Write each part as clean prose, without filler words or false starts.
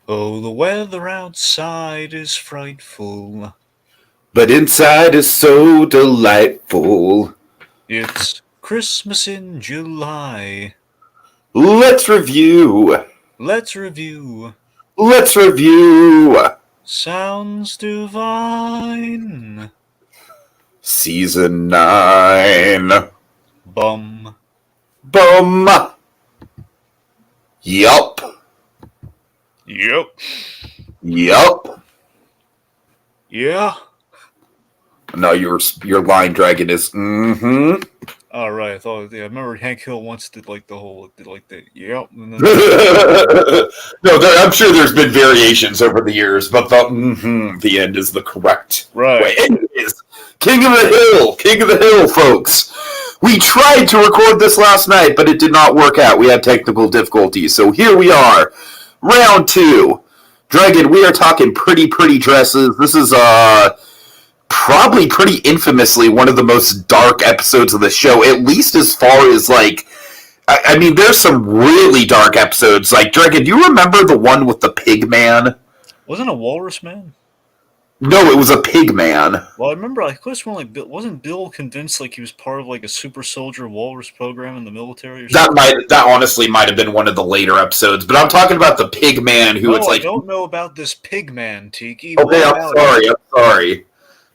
Oh, the weather outside is frightful. But inside is so delightful. It's Christmas in July. Let's review. Let's review. Let's review. Sounds divine. Season 9. Bum. Bum. Yup. Yep. Yup. Yeah. No, your line dragon is mm-hmm. All right. I remember Hank Hill once did like the whole, did like the yep, and then No, I'm sure there's been variations over the years, but the end is the correct way. right. Anyways, King of the Hill, folks. We tried to record this last night, but it did not work out. We had technical difficulties, so here we are, round 2. Dragon, we are talking pretty dresses. This is probably pretty infamously one of the most dark episodes of the show, at least as far as like I mean, there's some really dark episodes. Like, Dragon, do you remember the one with the pig man? Wasn't a Walrus Man? No, it was a pig man. Well, I remember I could have sworn like wasn't Bill convinced like he was part of like a super soldier walrus program in the military or something? That honestly might have been one of the later episodes, but I'm talking about the pig man who No, it's I like. don't know about this pig man, Tiki. Okay, What about I'm sorry.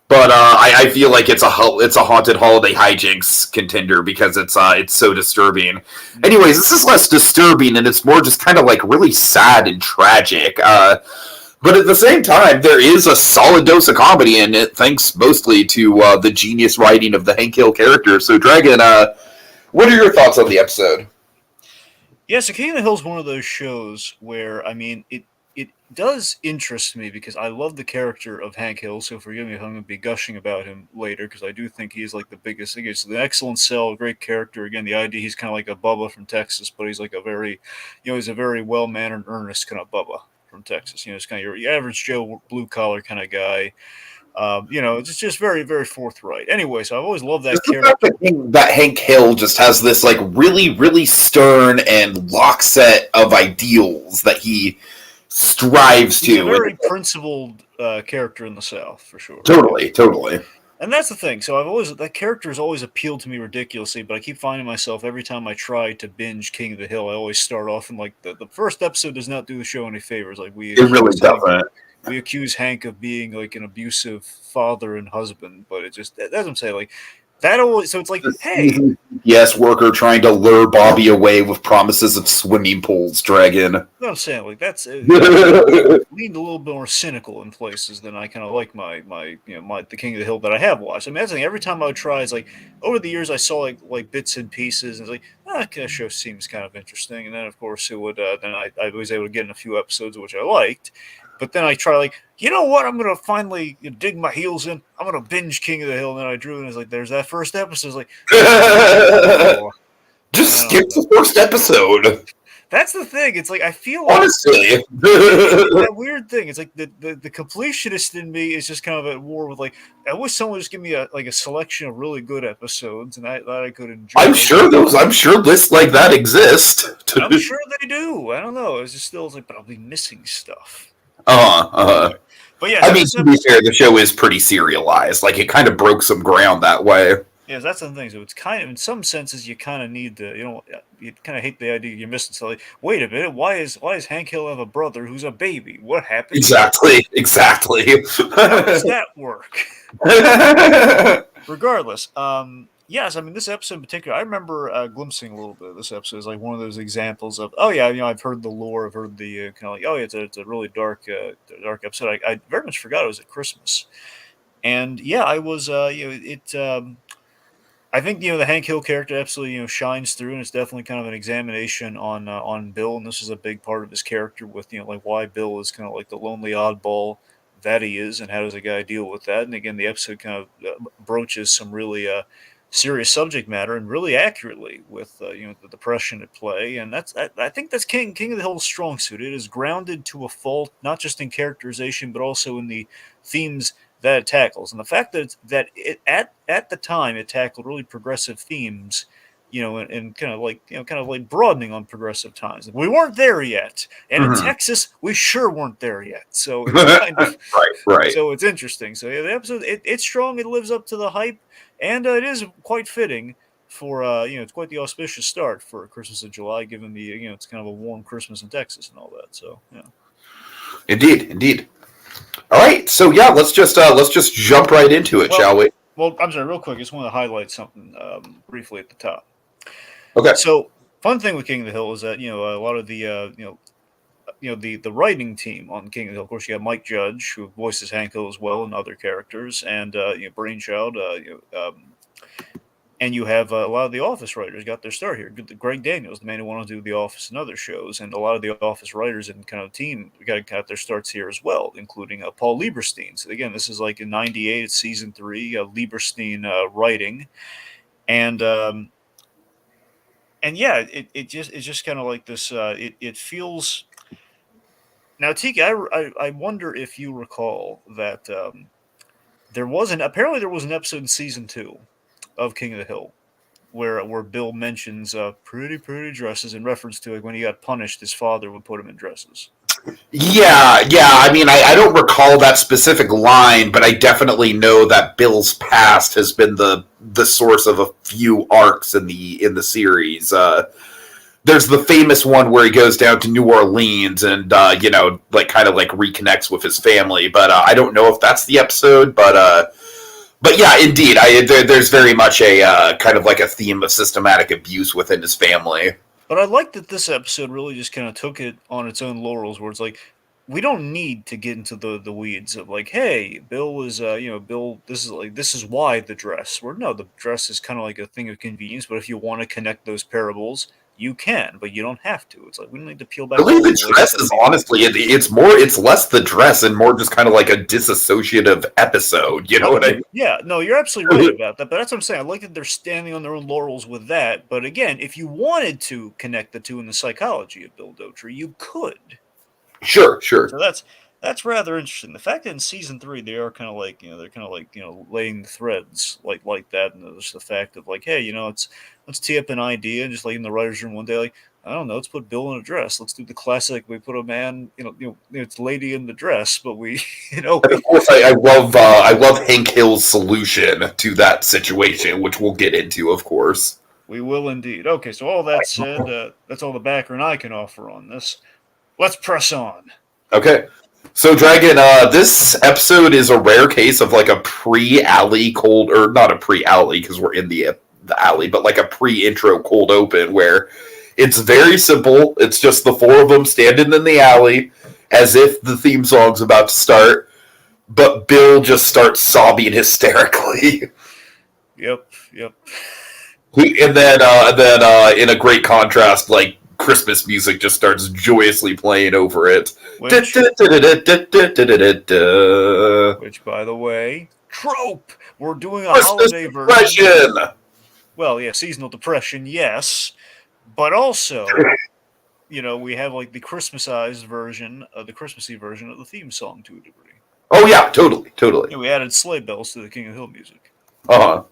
But I feel like it's a haunted holiday hijinks contender because it's so disturbing. it? Anyways, this is less disturbing and it's more just kind of like really sad and tragic. But at the same time, there is a solid dose of comedy in it, thanks mostly to the genius writing of the Hank Hill character. So, Dragon, what are your thoughts on the episode? Yeah, so King of the Hill is one of those shows where I mean it does interest me because I love the character of Hank Hill. So forgive me if I'm going to be gushing about him later because I do think he's like the biggest thing. It's the excellent sell, great character. Again, the idea he's kind of like a Bubba from Texas, but he's like a very, he's a very well mannered, earnest kind of Bubba from Texas. It's kind of your average Joe blue collar kind of guy. It's just very, very forthright. Anyway, so I've always loved that character. That Hank Hill just has this like really stern and lock set of ideals that he strives He's a to. very principled character in the South, for sure. Totally. And that's the thing. So that character has always appealed to me ridiculously, but I keep finding myself every time I try to binge King of the Hill, I always start off in like the first episode does not do the show any favors. Like It really doesn't. We accuse Hank of being like an abusive father and husband, but it just that's what I'm saying. Like that always. So it's like, hey, Yes, worker trying to lure Bobby away with promises of swimming pools, Dragon. what I'm saying, like that's leaned a little bit more cynical in places than I kind of like my the King of the Hill that I have watched. I mean, that's the thing. Every time I would try, it's like over the years I saw like bits and pieces, and it's like that show seems kind of interesting. And then of course it would then I was able to get in a few episodes which I liked, but then I try like you know what I'm gonna finally dig my heels in. I'm gonna binge King of the Hill, and then I drew and it's like there's that first episode. It's like oh, Just skip the first episode. that's the thing. It's like I feel like Honestly. that weird thing. It's like the completionist in me is just kind of at war with like I wish someone would just give me a selection of really good episodes and that I could enjoy. I'm sure lists like that exist. I'm sure they do. I don't know. It's just still like, but I'll be missing stuff. But yeah, I mean, to be fair, the show is pretty serialized. Like, it kind of broke some ground that way. yeah, that's the thing. So it's kind of, in some senses, you kind of need to, you kind of hate the idea you're missing. So like, wait a minute, why is Hank Hill have a brother who's a baby? What happened? Exactly. How does that work? Regardless, yes, I mean this episode in particular, I remember glimpsing a little bit of this episode. It's like one of those examples of, oh yeah, I've heard the lore, I've heard the kind of like, oh yeah, it's a really dark episode. I very much forgot it was at Christmas, and yeah, I was, I think the Hank Hill character absolutely shines through, and it's definitely kind of an examination on Bill, and this is a big part of his character with like why Bill is kind of like the lonely oddball that he is, and how does a guy deal with that? And again, the episode kind of broaches some really serious subject matter and really accurately with the depression at play, and I think that's King of the Hill's strong suit. It is grounded to a fault, not just in characterization, but also in the themes that it tackles, and the fact that at the time it tackled really progressive themes and kind of like broadening on progressive times. We weren't there yet, and in Mhm. Texas, we sure weren't there yet. So it's kind of Right, right. so it's interesting. So yeah, the episode it's strong. It lives up to the hype, and it is quite fitting for it's quite the auspicious start for Christmas in July, given the it's kind of a warm Christmas in Texas and all that. So yeah. Indeed, indeed. All right, so yeah, let's just jump right into it, Well, shall we? I'm sorry, real quick. I just want to highlight something briefly at the top. Okay. So, fun thing with King of the Hill is that a lot of the the writing team on King of the Hill. Of course, you have Mike Judge, who voices Hank Hill as well, and other characters, and Brainchild. And you have a lot of the Office writers got their start here. Greg Daniels, the man who wanted to do The Office and other shows, and a lot of the Office writers and kind of team got their starts here as well, including Paul Lieberstein. So again, this is like in '98, it's season 3, Lieberstein writing, and yeah, it's just kind of like this. It feels now, Tiki. I wonder if you recall that there was an episode in season 2 of King of the Hill where Bill mentions pretty dresses in reference to like when he got punished, his father would put him in dresses. Yeah, yeah. I mean, I don't recall that specific line, but I definitely know that Bill's past has been the source of a few arcs in the series. There's the famous one where he goes down to New Orleans and like kind of like reconnects with his family. But I don't know if that's the episode. But yeah, indeed, there's very much a kind of like a theme of systematic abuse within his family. But I like that this episode really just kind of took it on its own laurels, where it's like we don't need to get into the weeds of like, hey, Bill was Bill. This is why the dress. Where no, the dress is kind of like a thing of convenience. But if you want to connect those parables, you can, but you don't have to. It's like we don't need to peel back Really, all the the layers dress of is the onion. honestly it's less the dress and more just kind of like a disassociative episode. You know what I Okay, yeah, no, you're absolutely right mean? about that. But that's what I'm saying. I like that they're standing on their own laurels with that. But again, if you wanted to connect the two in the psychology of Bill Dotre, you could. Sure, sure. So that's rather interesting. The fact that in season 3 they are kind of like they're kind of like laying the threads like that, and just the fact of like, hey, let's tee up an idea and just like in the writers' room one day, like I don't know, let's put Bill in a dress. Let's do the classic. We put a man, it's lady in the dress, but we And we of course, I love Hank Hill's solution to that situation, which we'll get into, of course. we will indeed. Okay, so all that said, that's all the background I can offer on this. Let's press on. Okay. So, Dragon, this episode is a rare case of like a pre-alley cold, or not a pre-alley because we're in the alley, but like a pre-intro cold open where it's very simple. It's just the four of them standing in the alley as if the theme song's about to start, but Bill just starts sobbing hysterically. Yep. And then, in a great contrast, like Christmas music just starts joyously playing over it. Which Which, by the way, trope. We're doing a Christmas holiday version. depression. Well, yeah, seasonal depression, yes, but also, we have like the Christmasized version, the Christmassy version of the theme song to a degree. Oh yeah, totally, totally. We added sleigh bells to the King of Hill music. Uh huh.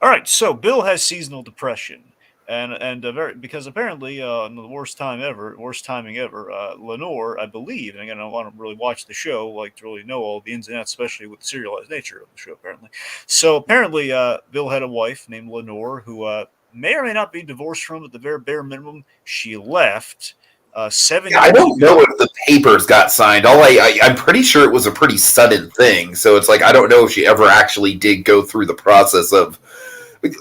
All right, so Bill has seasonal depression, and because apparently in the worst timing ever, Lenore, I believe, and again I don't really watch the show, like to really know all the ins and outs, especially with the serialized nature of the show. Apparently, so apparently Bill had a wife named Lenore who may or may not be divorced from. At the very bare minimum, she left seven Yeah, I years don't know ago. if the papers got signed. I'm pretty sure it was a pretty sudden thing. So it's like I don't know if she ever actually did go through the process of,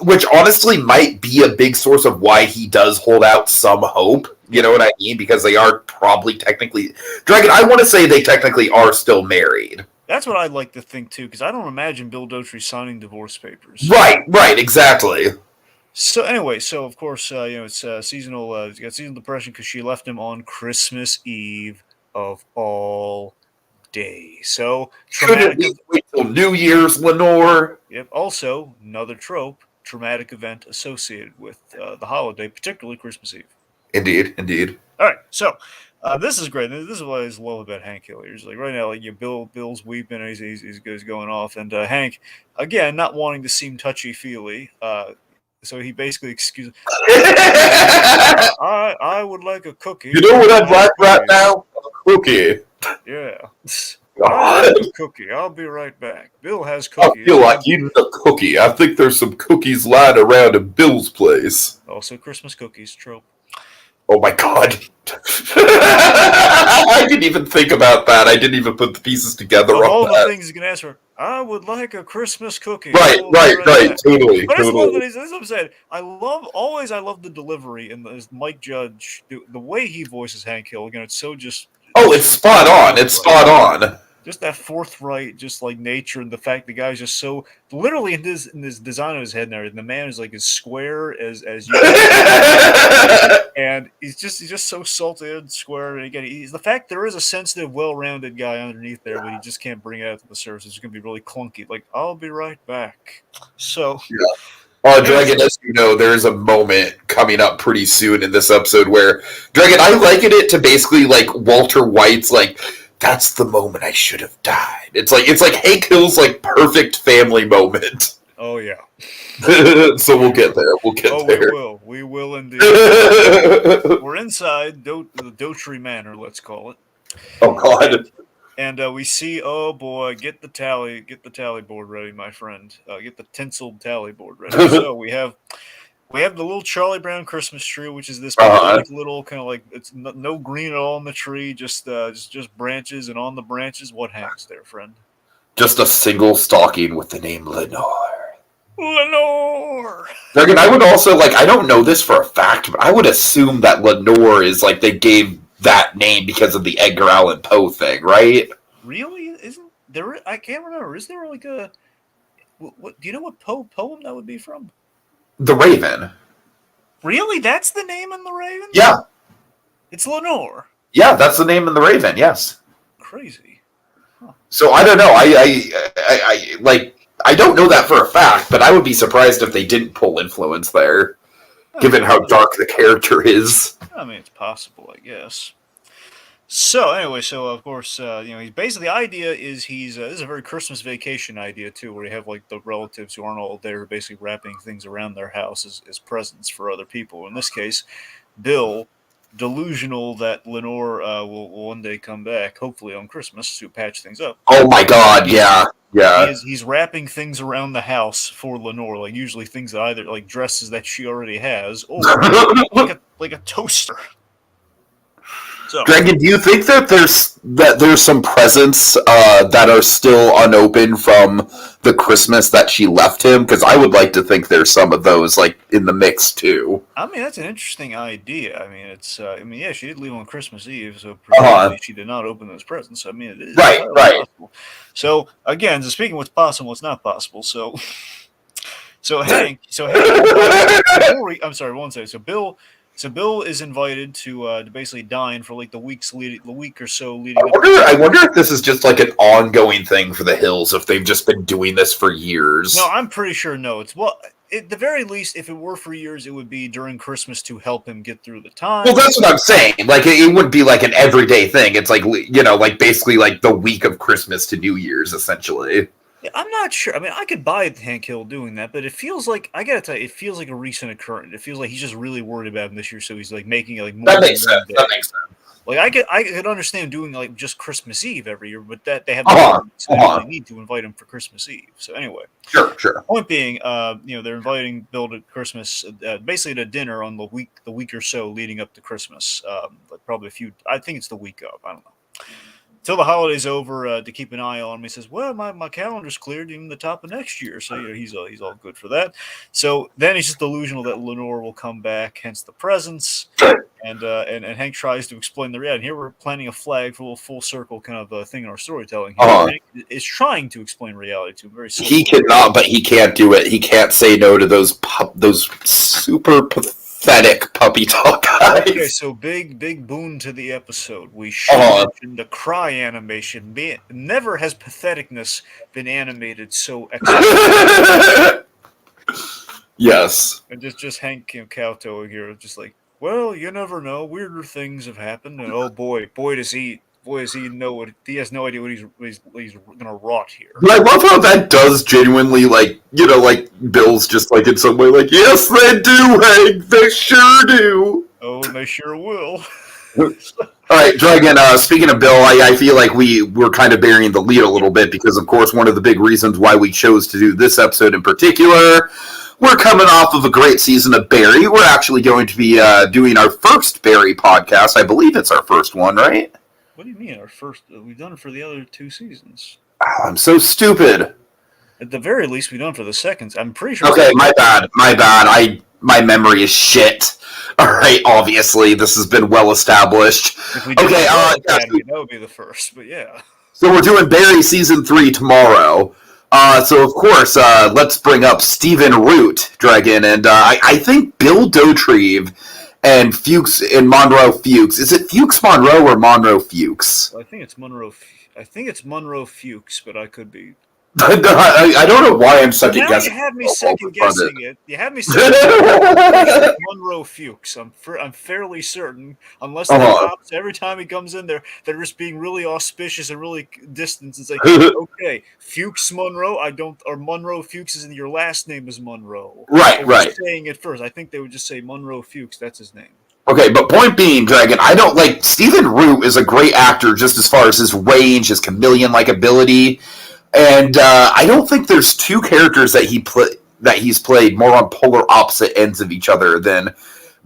which honestly might be a big source of why he does hold out some hope. You Yeah, know what I mean? Because they are probably technically Dragon. I want to say they technically are still married. that's what I'd like to think too, because I don't imagine Bill Dotre signing divorce papers. Right, right, exactly. So anyway, so of course, it's seasonal. He's got seasonal depression because she left him on Christmas Eve of all days. So Couldn't traumatic. we wait till New Year's, Lenore? Yep. Also, another trope: traumatic event associated with the holiday, particularly Christmas Eve. Indeed, indeed. All right, so this is great. This is what I just love about Hank Hill. He's like right now, like Bill's weeping, and he's going off, and Hank, again, not wanting to seem touchy feely, so he basically excuses. I would like a cookie. You know what I'd like right Cookies. now? A cookie. Yeah. I God. need a cookie. I'll be right back. Bill has I cookies. feel like eating a cookie. I think there's some cookies lying around in Bill's place. Also, Christmas cookies trope. Oh my god. I didn't even think about that. I didn't even put the pieces together Of on all the that. things you can ask for, I would like a Christmas cookie. Right, I'll be right. back. Totally, But I just love totally. that that's what I'm saying. I love the delivery and the Mike Judge, the way he voices Hank Hill. Again, it's so just. Oh, it's spot on. It's spot on. Just that forthright, just like nature, and the fact the guy's just so literally in this design of his head and everything. The man is like as square as you. And he's just so salted and square. And again, he's the fact there is a sensitive, well-rounded guy underneath there, but he just can't bring it out to the surface. It's gonna be really clunky. Like, I'll be right back. So, Dragon, as you know, there's a moment coming up pretty soon in this episode where Dragon, I liken it to basically like Walter White's like, that's the moment I should have died. It's like Hank Hill's like perfect family moment. oh yeah. So we'll get there. We'll get there. We will indeed. We're inside the Dotry Manor, let's call it. Oh God. And we see, oh boy, get the tally board ready, my friend. Get the tinseled tally board ready. So we have the little Charlie Brown Christmas tree, which is this little kind of like it's no green at all in the tree, just branches, and on the branches, what hangs there, friend? Just a single stocking with the name Lenore. Lenore. Dragon, I would also like. I don't know this for a fact, but I would assume that Lenore is like they gave that name because of the Edgar Allan Poe thing, right? Really? Isn't there? I can't remember. Is there like a what? Do you know what poem that would be from? The Raven. Really? That's the name in the Raven? Yeah. It's Lenore. Yeah, that's the name in the Raven. Yes. Crazy. Huh. So I don't know. I like. I don't know that for a fact, but I would be surprised if they didn't pull influence there, given how dark the character is. I mean, it's possible, I guess. So anyway, of course, he's basically the idea is this is a very Christmas Vacation idea too, where you have like the relatives who aren't all there, basically wrapping things around their house as presents for other people. In this case, Bill, delusional that Lenore will one day come back, hopefully on Christmas, to patch things up. Oh my God! Yeah. He's wrapping things around the house for Lenore, like usually things that either like dresses that she already has, or like a toaster. So, Dragon, do you think that there's some presents that are still unopened from the Christmas that she left him? Because I would like to think there's some of those like in the mix too. I mean, that's an interesting idea. I mean, it's yeah, she did leave on Christmas Eve, so presumably she did not open those presents. I mean, it is right. possible. So again, so speaking of what's possible, what's not possible. So Hank. I'm sorry, one second. So Bill is invited to basically dine for like the week or so leading. I wonder if this is just like an ongoing thing for the Hills, if they've just been doing this for years. No, I'm pretty sure no. It's at the very least, if it were for years, it would be during Christmas to help him get through the time. Well, that's what I'm saying. Like, it wouldn't be like an everyday thing. It's like, like basically like the week of Christmas to New Year's, essentially. Yeah, I'm not sure. I mean, I could buy Hank Hill doing that, but it feels like, I gotta tell you, it feels like a recent occurrence. It feels like he's just really worried about him this year, so he's like making it like more. That makes sense. That makes sense. Like I could understand doing like just Christmas Eve every year, but that they have so they really need to invite him for Christmas Eve. So anyway, sure. Point being, they're inviting Bill to Christmas, basically to dinner on the week or so leading up to Christmas. But probably I think it's the week of. I don't know. Till the holiday's over, to keep an eye on him. He says, well, my calendar's cleared even the top of next year. So he's all good for that. So then he's just delusional that Lenore will come back, hence the presents. And Hank tries to explain the reality. And here we're planting a flag for a little full circle kind of thing in our storytelling. Hank is trying to explain reality to him very simply. He cannot, but he can't do it. He can't say no to those super pathetic puppy dog guys. Okay, so big boon to the episode. We should mention the cry animation. Never has patheticness been animated so excellently. Yes. And just Hank Kauto here, just like, well, you never know. Weirder things have happened, and oh boy does he boy, does he know what he has no idea what he's going to rot here. But I love how that does genuinely, like, Bill's just, like, in some way, like, yes, they do, Hank, they sure do. Oh, and they sure will. All right, Dragon, speaking of Bill, I feel like we're kind of burying the lead a little bit because, of course, one of the big reasons why we chose to do this episode in particular, we're coming off of a great season of Barry. We're actually going to be doing our first Barry podcast. I believe it's our first one, right? What do you mean, our first? We've done it for the other 2 seasons. Oh, I'm so stupid. At the very least, we've done it for the second. I'm pretty sure. Okay, my bad. My memory is shit. All right, obviously, this has been well established. If we did that would be the first, but yeah. So we're doing Barry Season 3 tomorrow. So, of course, let's bring up Stephen Root, Dragon, and I think Bill Dauterive and Fuchs and Monroe Fuchs. Is it Fuchs Monroe or Monroe Fuchs? Well, I think it's Monroe Fuchs, but I could be. I don't know why I'm second guessing. You have me second guessing it. You have me second guessing Monroe Fuchs. I'm fairly certain, unless the cops every time he comes in there, they're just being really auspicious and really distant. It's like, okay, Fuchs Monroe. Or Monroe Fuchs and your last name is Monroe. Right. Saying it first, I think they would just say Monroe Fuchs. That's his name. Okay, but point being, Dragon, I don't like Stephen Root is a great actor just as far as his range, his chameleon-like ability. And I don't think there's 2 characters that he's played more on polar opposite ends of each other than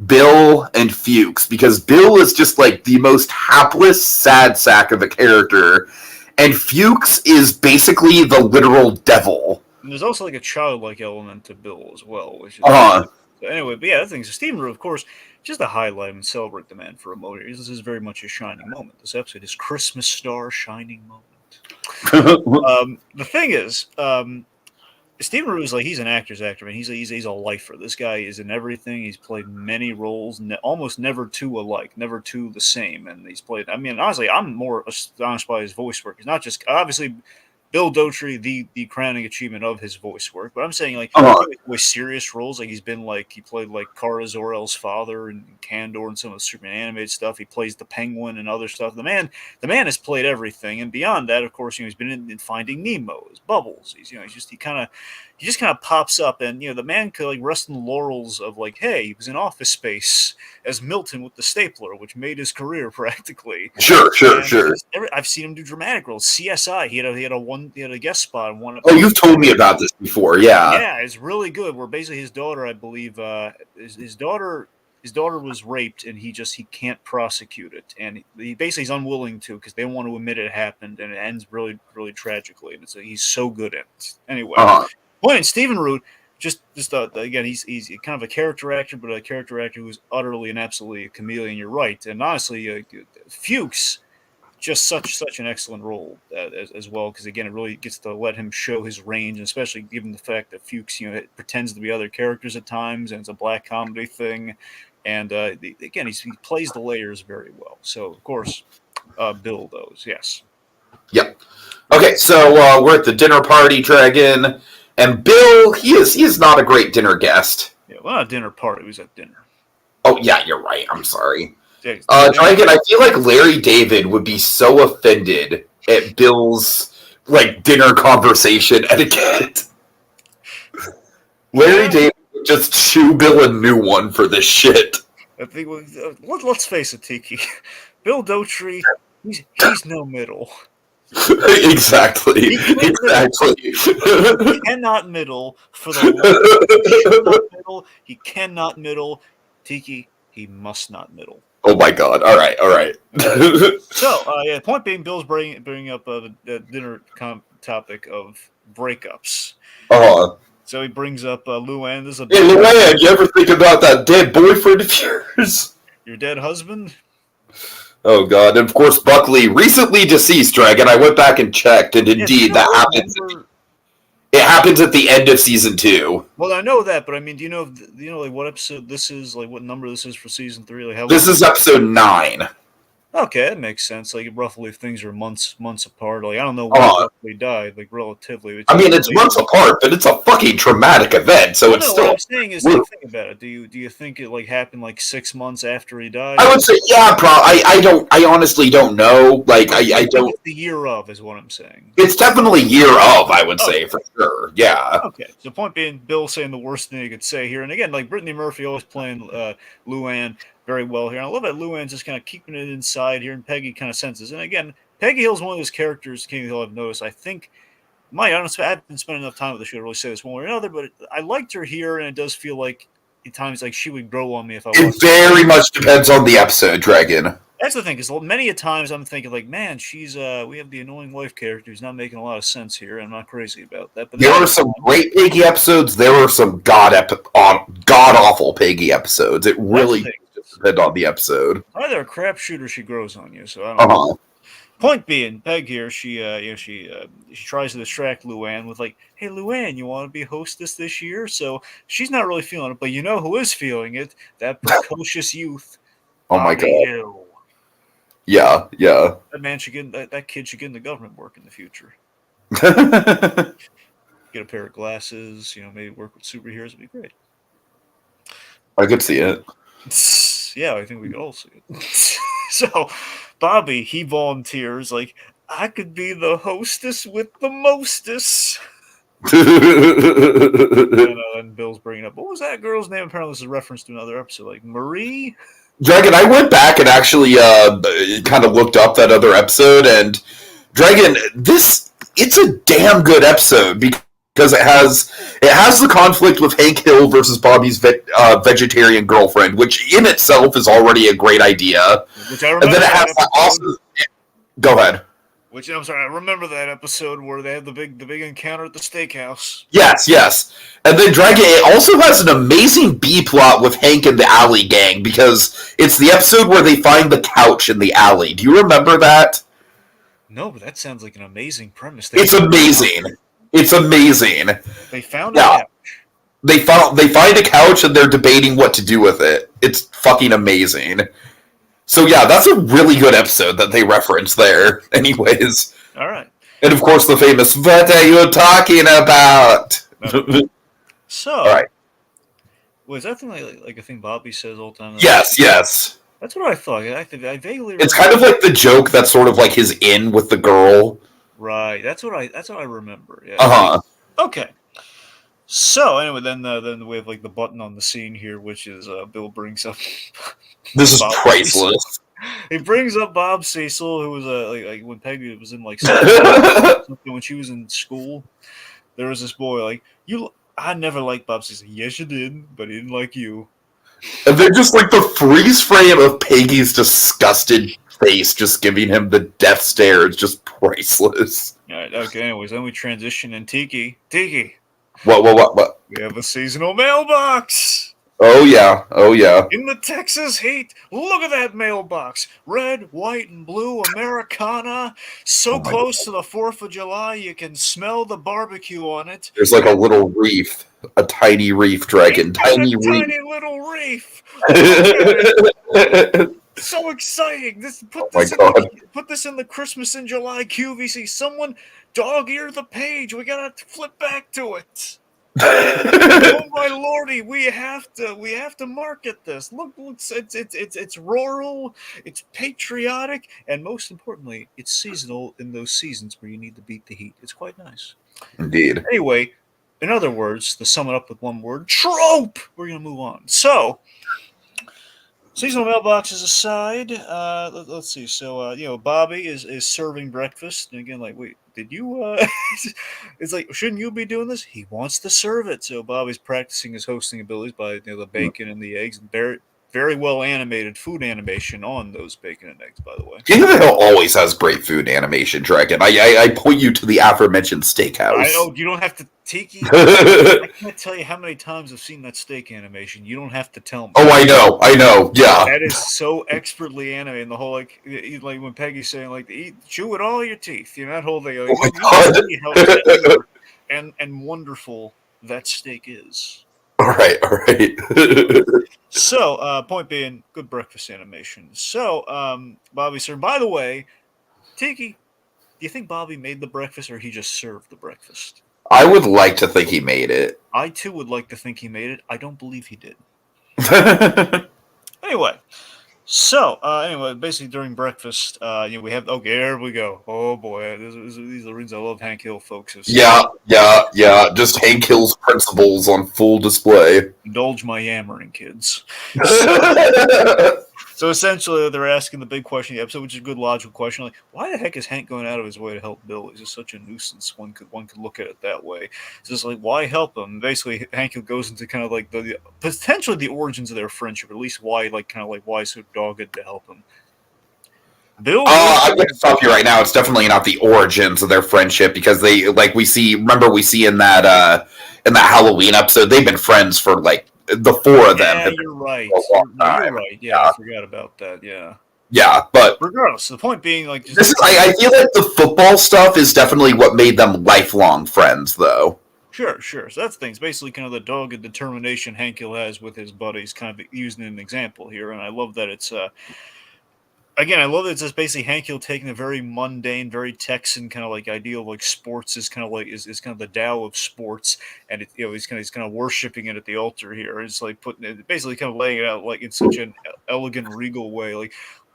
Bill and Fuchs, because Bill is just like the most hapless, sad sack of a character, and Fuchs is basically the literal devil. And there's also like a childlike element to Bill as well, which is so anyway. But yeah, that thing's Stephen Root, of course, just to highlight and celebrate the man for a moment. This is very much his shining moment. This episode is Christmas Star shining moment. The thing is, Stephen Root is like, he's an actor's actor. I mean, he's a lifer. This guy is in everything. He's played many roles, almost never 2 alike, never 2 the same. And he's played. I mean, honestly, I'm more astonished by his voice work. He's not just obviously Bill Dauterive, the crowning achievement of his voice work, but I'm saying like with serious roles, like he played like Kara Zor-El's father and Kandor and some of the Superman animated stuff. He plays the Penguin and other stuff. The man has played everything, and beyond that, of course, he's been in Finding Nemo, as Bubbles. He just kind of pops up, and the man could like rest in the laurels of like, hey, he was in Office Space as Milton with the stapler, which made his career practically. Sure. I've seen him do dramatic roles. CSI, he had a guest spot in one. Oh, you've told me about this before, yeah. Yeah, it's really good. Where basically his daughter, I believe, his daughter was raped, and he can't prosecute it, and he basically is unwilling to because they don't want to admit it happened, and it ends really, really tragically. And he's so good at it. Anyway, point. Stephen Root, just again, he's kind of a character actor, but a character actor who's utterly and absolutely a chameleon. You're right, and honestly, Fuchs. Just such an excellent role as well, because again, it really gets to let him show his range, and especially given the fact that Fuchs, it pretends to be other characters at times, and it's a black comedy thing, and again, he plays the layers very well. So of course, Bill those, yes. Yep. Okay, so we're at the dinner party, Dragon, and Bill, he is not a great dinner guest. Yeah, well, not a dinner party. He was at dinner. Oh yeah, you're right. I'm sorry. Dragon, I feel like Larry David would be so offended at Bill's like dinner conversation etiquette. Larry David would just chew Bill a new one for this shit. I think let's face it, Tiki. Bill Dauterive, he's no middle. Exactly. He cannot middle for the middle. He cannot middle. Tiki, he must not middle. Oh my God! All right. So, point being, Bill's bringing up the dinner topic of breakups. So he brings up Luann. Hey, Luann, you ever think about that dead boyfriend of yours? Your dead husband? Oh God! And of course, Buckley, recently deceased. Dragon. I went back and checked, and indeed, that happens. It happens at the end of season 2. Well, I know that, but I mean, do you know like what episode this is? Like what number this is for season 3? Like this is episode 9. Okay, that makes sense. Like roughly, if things are months apart, like I don't know when he Uh, roughly died, like relatively. It's I mean, usually it's later. months apart, but it's a fucking traumatic event, so Well, it's no, what still. I'm saying is like think about it. Do you think it like happened like 6 months after he died, I or would say, yeah, I don't. I honestly don't know. Like, or do you I think don't. it's the year of? Is what I'm saying. It's definitely year of. I would say for Okay. sure. Yeah. Okay. So point being, Bill saying the worst thing he could say here, and again, like Brittany Murphy always playing Luann very well here. And I love that Luann's just kind of keeping it inside here, and Peggy kind of senses. And again, Peggy Hill's one of those characters, King Hill, I've noticed. I think I haven't spent enough time with the show to really say this one way or another, but I liked her here, and it does feel like at times like she would grow on me if I It watched the show. very much depends on the episode, Dragon. That's the thing, because many a times I'm thinking like, man, we have the annoying wife character who's not making a lot of sense here. I'm not crazy about that, but then There are other some times, great Piggy episodes. There are some god awful Piggy episodes. It that's the really thing. just depends on the episode. Either a crapshoot or she grows on you. So I don't Uh know. huh. Point being, Peg here, she tries to distract Luann with like, "Hey, Luann, you want to be hostess this year?" So she's not really feeling it, but you know who is feeling it? That precocious youth, Oh my Bobby god. Hill. Yeah. Yeah. That kid should get into government work in the future. I Get a pair of glasses, maybe work with superheroes would be great. could see it. Yeah, I think we could all see it. So, Bobby, he volunteers like, I could be the hostess with the mostest. And Bill's bringing up, what was that girl's name? Apparently, this is a reference to another episode, like Marie. Dragon, I went back and actually kind of looked up that other episode, and Dragon, this it's a damn good episode because it has the conflict with Hank Hill versus Bobby's vegetarian girlfriend, which in itself is already a great idea, Which I and then remember it that has episode. also. Go ahead. Which I'm sorry, I remember that episode where they had the big encounter at the steakhouse. Yes, yes. And then Dragon, it also has an amazing B plot with Hank and the alley gang because it's the episode where they find the couch in the alley. Do you remember that? No, but that sounds like an amazing premise. It's amazing. It's amazing. They found a Yeah. couch. They find a couch and they're debating what to do with it. It's fucking amazing. So yeah, that's a really good episode that they reference there. Anyways. All right. And of course the famous "What are you talking about?" So, All right. was that thing like a thing Bobby says all the time? Yes, yes. That's what I thought. I vaguely It's remember. kind of like the joke that's sort of like his in with the girl. Right. That's what I remember. Yeah. Uh huh. Okay. So anyway, then we have like the button on the scene here, which is Bill brings up. This is Bob priceless. He brings up Bob Cecil, who was like when Peggy was in like when she was in school. There was this boy like you. I never liked Bob Cecil. Yes, you did, but he didn't like you. And then just like the freeze frame of Peggy's disgusted face, just giving him the death stare, is just priceless. All right. Okay. Anyways, then we transition in Tiki. Tiki. What? We have a seasonal mailbox. Oh yeah. Oh yeah. In the Texas heat, look at that mailbox. Red, white, and blue Americana. So Oh my close to the 4th of July, you can smell the barbecue on it. There's like a little reef, a tiny reef, Dragon, tiny reef. Tiny little reef. So exciting! Put this in the Christmas in July QVC. Someone dog ear the page. We gotta flip back to it. Oh my lordy, we have to market this. Look, it's rural, it's patriotic, and most importantly, it's seasonal in those seasons where you need to beat the heat. It's quite nice. Indeed. Anyway, in other words, to sum it up with one word, trope. We're gonna move on. So, seasonal mailboxes aside, let's see. So, Bobby is serving breakfast, and again, like, wait, did you? It's like, shouldn't you be doing this? He wants to serve it. So Bobby's practicing his hosting abilities by the bacon and the eggs, and very, very well animated food animation on those bacon and eggs. By the way, King of the Hill always has great food animation, Dragon. I point you to the aforementioned steakhouse. I know you don't have to Tiki. I can't tell you how many times I've seen that steak animation. You don't have to tell me. Oh, I know. Yeah. That is so expertly animated. And the whole like when Peggy's saying like chew with all your teeth, that whole thing. Like, Oh my God. how tender and wonderful that steak is. All right, all right. So, point being, good breakfast animation. So, Bobby, sir, by the way, Tiki, do you think Bobby made the breakfast or he just served the breakfast? I would like to think he made it. I too would like to think he made it. I don't believe he did. Yeah, Anyway, so anyway, basically during breakfast, we have okay, here we go. Oh boy, these are the reasons I love Hank Hill, folks. yeah. Just Hank Hill's principles on full display. Indulge my yammering, kids. So essentially, they're asking the big question of the episode, which is a good logical question. Like, why the heck is Hank going out of his way to help Bill? He's just such a nuisance. One could look at it that way. It's just like, why help him? Basically, Hank goes into kind of like the potentially the origins of their friendship, or at least why, like, kind of like why so dogged to help him. Bill, I'm going to stop you right now. It's definitely not the origins of their friendship because they, like, we see in that Halloween episode, they've been friends for like the four of them. Yeah, you're right. You're right. Yeah, I forgot about that. Yeah. Yeah, but regardless, the point being, like, I feel like the football stuff is definitely what made them lifelong friends, though. Sure. So that's the thing. It's basically kind of the dogged determination Hank Hill has with his buddies, kind of using an example here, and I love that it's again, I love that it's just basically Hank Hill taking a very mundane, very Texan kind of like idea of like sports is kind of like is kind of the Tao of sports, and he's kind of worshiping it at the altar here. It's like putting it, basically kind of laying it out like in such an elegant, regal way, like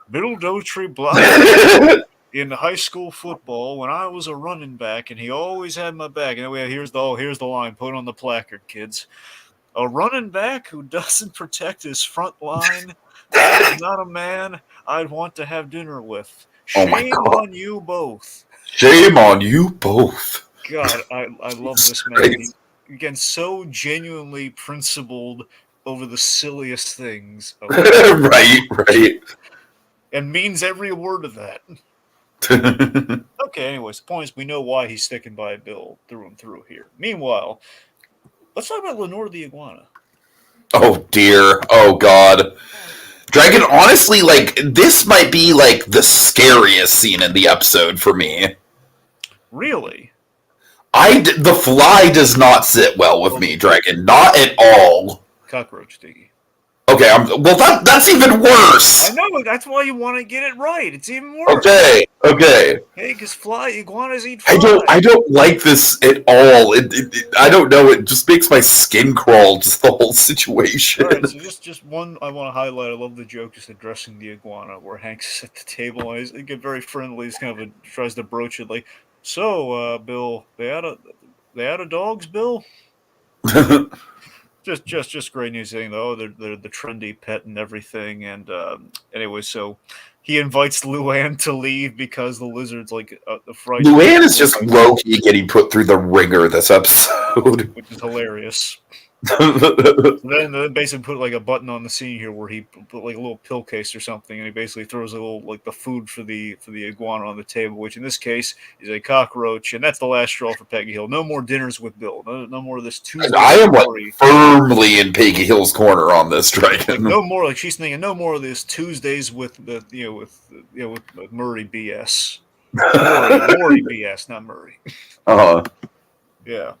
Bill Dotrey Bly in high school football when I was a running back, and he always had my back. And here's the line, put on the placard, kids. A running back who doesn't protect his front line is not a man I'd want to have dinner with. Shame on you both. Shame on you both. God, I love this man. He's, again, so genuinely principled over the silliest things. Right. And means every word of that. Okay, anyways, the point is we know why he's sticking by Bill through and through here. Meanwhile, let's talk about Lenore the iguana. Oh dear. Oh god. Dragon, honestly, like, this might be, like, the scariest scene in the episode for me. Really? The fly does not sit well with me, Dragon. Not at all. Cockroach, Diggy. Okay, well, that's even worse. I know, that's why you want to get it right. It's even worse. Okay. Hey, because iguanas eat flies. I don't like this at all. I don't know. It just makes my skin crawl. Just the whole situation. All right, so just one I want to highlight. I love the joke just addressing the iguana, where Hank's at the table and he's very friendly. He's kind of tries to broach it like, "So, Bill, they out of dogs, Bill?" Just great news saying though they're the trendy pet and everything, and anyway, so he invites Luann to leave because the lizard's like frightened. Luann is just low-key getting put through the ringer this episode, which is hilarious. Then basically put like a button on the scene here where he put like a little pill case or something, and he basically throws a little like the food for the iguana on the table, which in this case is a cockroach, and that's the last straw for Peggy Hill. No more dinners with Bill. No more of this Tuesday. I am like firmly in Peggy Hill's corner on this, Dragon. Like, no more. Like she's thinking, no more of this Tuesdays with with Murray BS. Maury BS, not Murray. Yeah.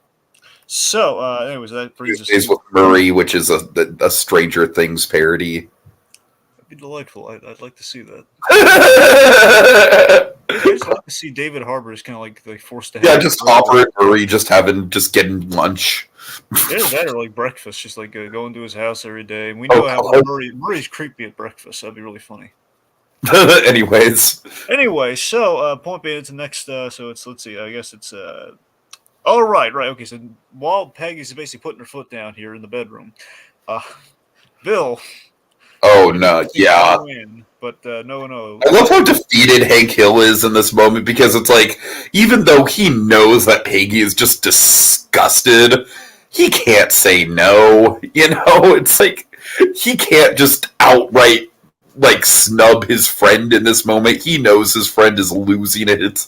So, anyways, that brings us with Murray, which is a Stranger Things parody. That'd be delightful. I'd like to see that. I'd just like to see David Harbour is kind of like forced to have. Yeah, just Hopper and Murray just getting lunch. Yeah, that or like breakfast, just like going to his house every day. And we know how Murray's creepy at breakfast. That'd be really funny. Anyway, so point being, it's the next. So it's let's see. I guess it's. Oh, right. Okay, so while Peggy's basically putting her foot down here in the bedroom, Bill. Oh, no, yeah. But no. I love how defeated Hank Hill is in this moment because it's like, even though he knows that Peggy is just disgusted, he can't say no. You know, it's like, he can't just outright, like, snub his friend in this moment. He knows his friend is losing it.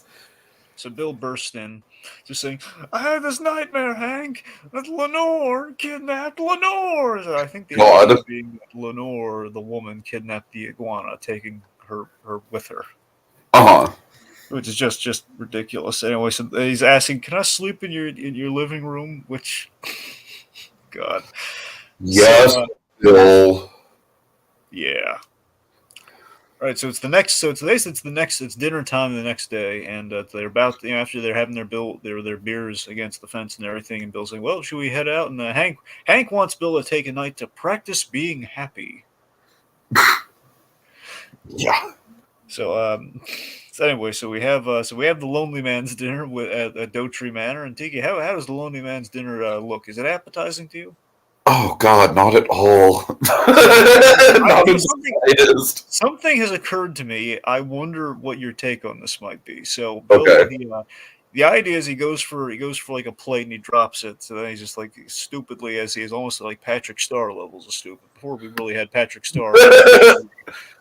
So Bill bursts in, just saying, "I had this nightmare, Hank, that Lenore kidnapped Lenore." So I think the idea being that Lenore, the woman, kidnapped the iguana, taking her with her. Which is just ridiculous. Anyway, so he's asking, "Can I sleep in your living room?" Which, God. So, Yes, Bill. yeah. All right, so it's the next. So it's today's. It's the next. It's dinner time the next day, and they're about. After they're having their beers against the fence and everything, and Bill's like, "Well, should we head out?" And Hank wants Bill to take a night to practice being happy. Yeah. So so anyway, so we have the Lonely Man's dinner at Dotree Manor, and Tiki, how does the Lonely Man's dinner look? Is it appetizing to you? Oh God, not at all. So Not in the something slightest. something has occurred to me. I wonder what your take on this might be. So Bill, Okay. the idea is he goes for like a plate and he drops it. So then he's just like stupidly, as he is almost like Patrick Star levels of stupid. Before we really had Patrick Star,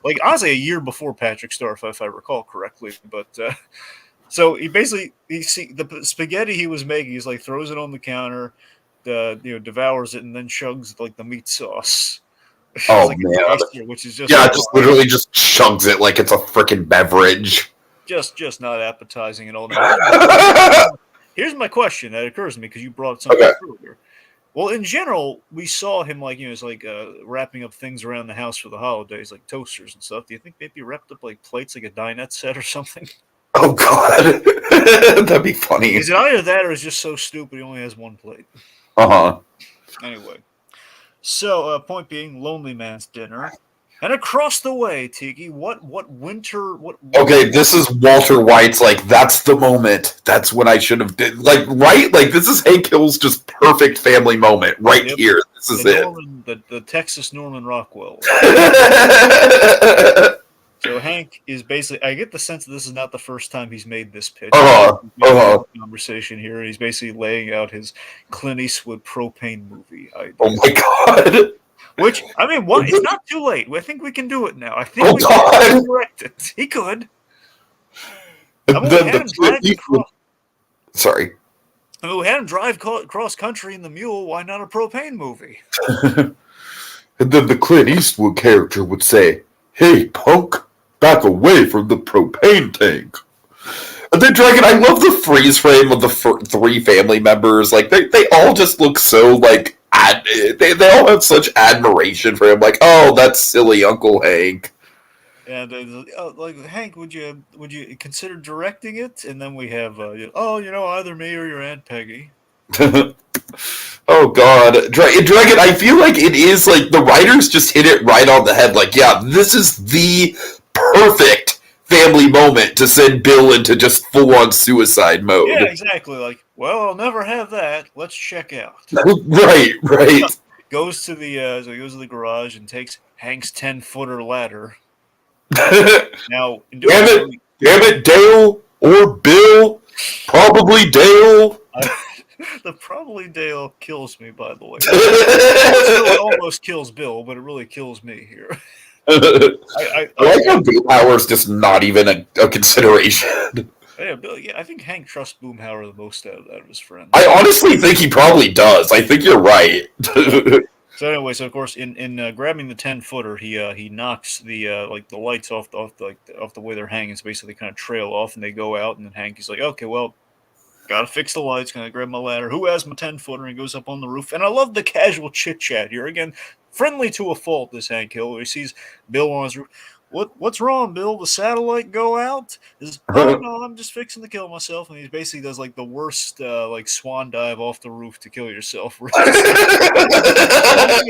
like honestly a year before Patrick Star, if I recall correctly. But so he basically he see the spaghetti he was making. He's like throws it on the counter, devours it, and then chugs like the meat sauce. It's Oh like a man. taster, which is just Yeah, like, just literally just chugs it like it's a freaking beverage. just not appetizing at all. Now, here's my question that occurs to me because you brought something Okay. up earlier. Well, in general, we saw him like it's like wrapping up things around the house for the holidays, like toasters and stuff. Do you think maybe wrapped up like plates, like a dinette set or something? Oh God. That'd be funny. Is it either that or is just so stupid he only has one plate? Uh-huh. Anyway, so point being, Lonely Man's dinner, and across the way, Tiki, what winter what Okay, this is Walter White's like that's the moment. That's when I should have did like right? Like this is Hank Hill's just perfect family moment right yep, here. This is it. The Texas Norman Rockwell. So Hank is basically. I get the sense that this is not the first time he's made this pitch. He's Uh-huh. Uh-huh. conversation here, and he's basically laying out his Clint Eastwood propane movie Oh idea. my God. Which I mean, what? It's not too late. I think we can do it now. I think Oh we God. can direct it. He could. I mean, we had him The drive across. sorry. I mean, we had him drive cross country in the mule. Why not a propane movie? And then the Clint Eastwood character would say, "Hey, punk, back away from the propane tank." And then Dragon, I love the freeze frame of the three family members. Like they all just look so like they all have such admiration for him. Like, oh, that's silly Uncle Hank. And like Hank, would you consider directing it? And then we have oh, either me or your Aunt Peggy. Oh God, Dragon! I feel like it is like the writers just hit it right on the head. Like, yeah, this is the perfect family moment to send Bill into just full on suicide Yeah, mode. exactly. Like, well, I'll never have that. Let's check out. Right, right. So he goes to the garage and takes Hank's 10-footer ladder. Damn Now, in doing so, it, Dale or Bill, probably Dale. the probably Dale kills me. By the way, it almost kills Bill, but it really kills me here. I like how Bill Power's just not even a consideration. Yeah, I think Hank trusts Boomhauer the most out of his friends. I honestly think he probably does. I think you're right. So anyway, so of course, in grabbing the 10-footer, he knocks the like the lights off the way they're hanging. So basically, they kind of trail off and they go out. And then Hank is like, okay, well, gotta fix the lights. Gonna grab my ladder. Who has my 10-footer? And he goes up on the roof. And I love the casual chit chat here. Again, friendly to a fault. This Hank Hill. He sees Bill on his roof. What's wrong, Bill? The satellite go out? Oh no, I'm just fixing to kill myself. And he basically does like the worst like swan dive off the roof to kill yourself. Probably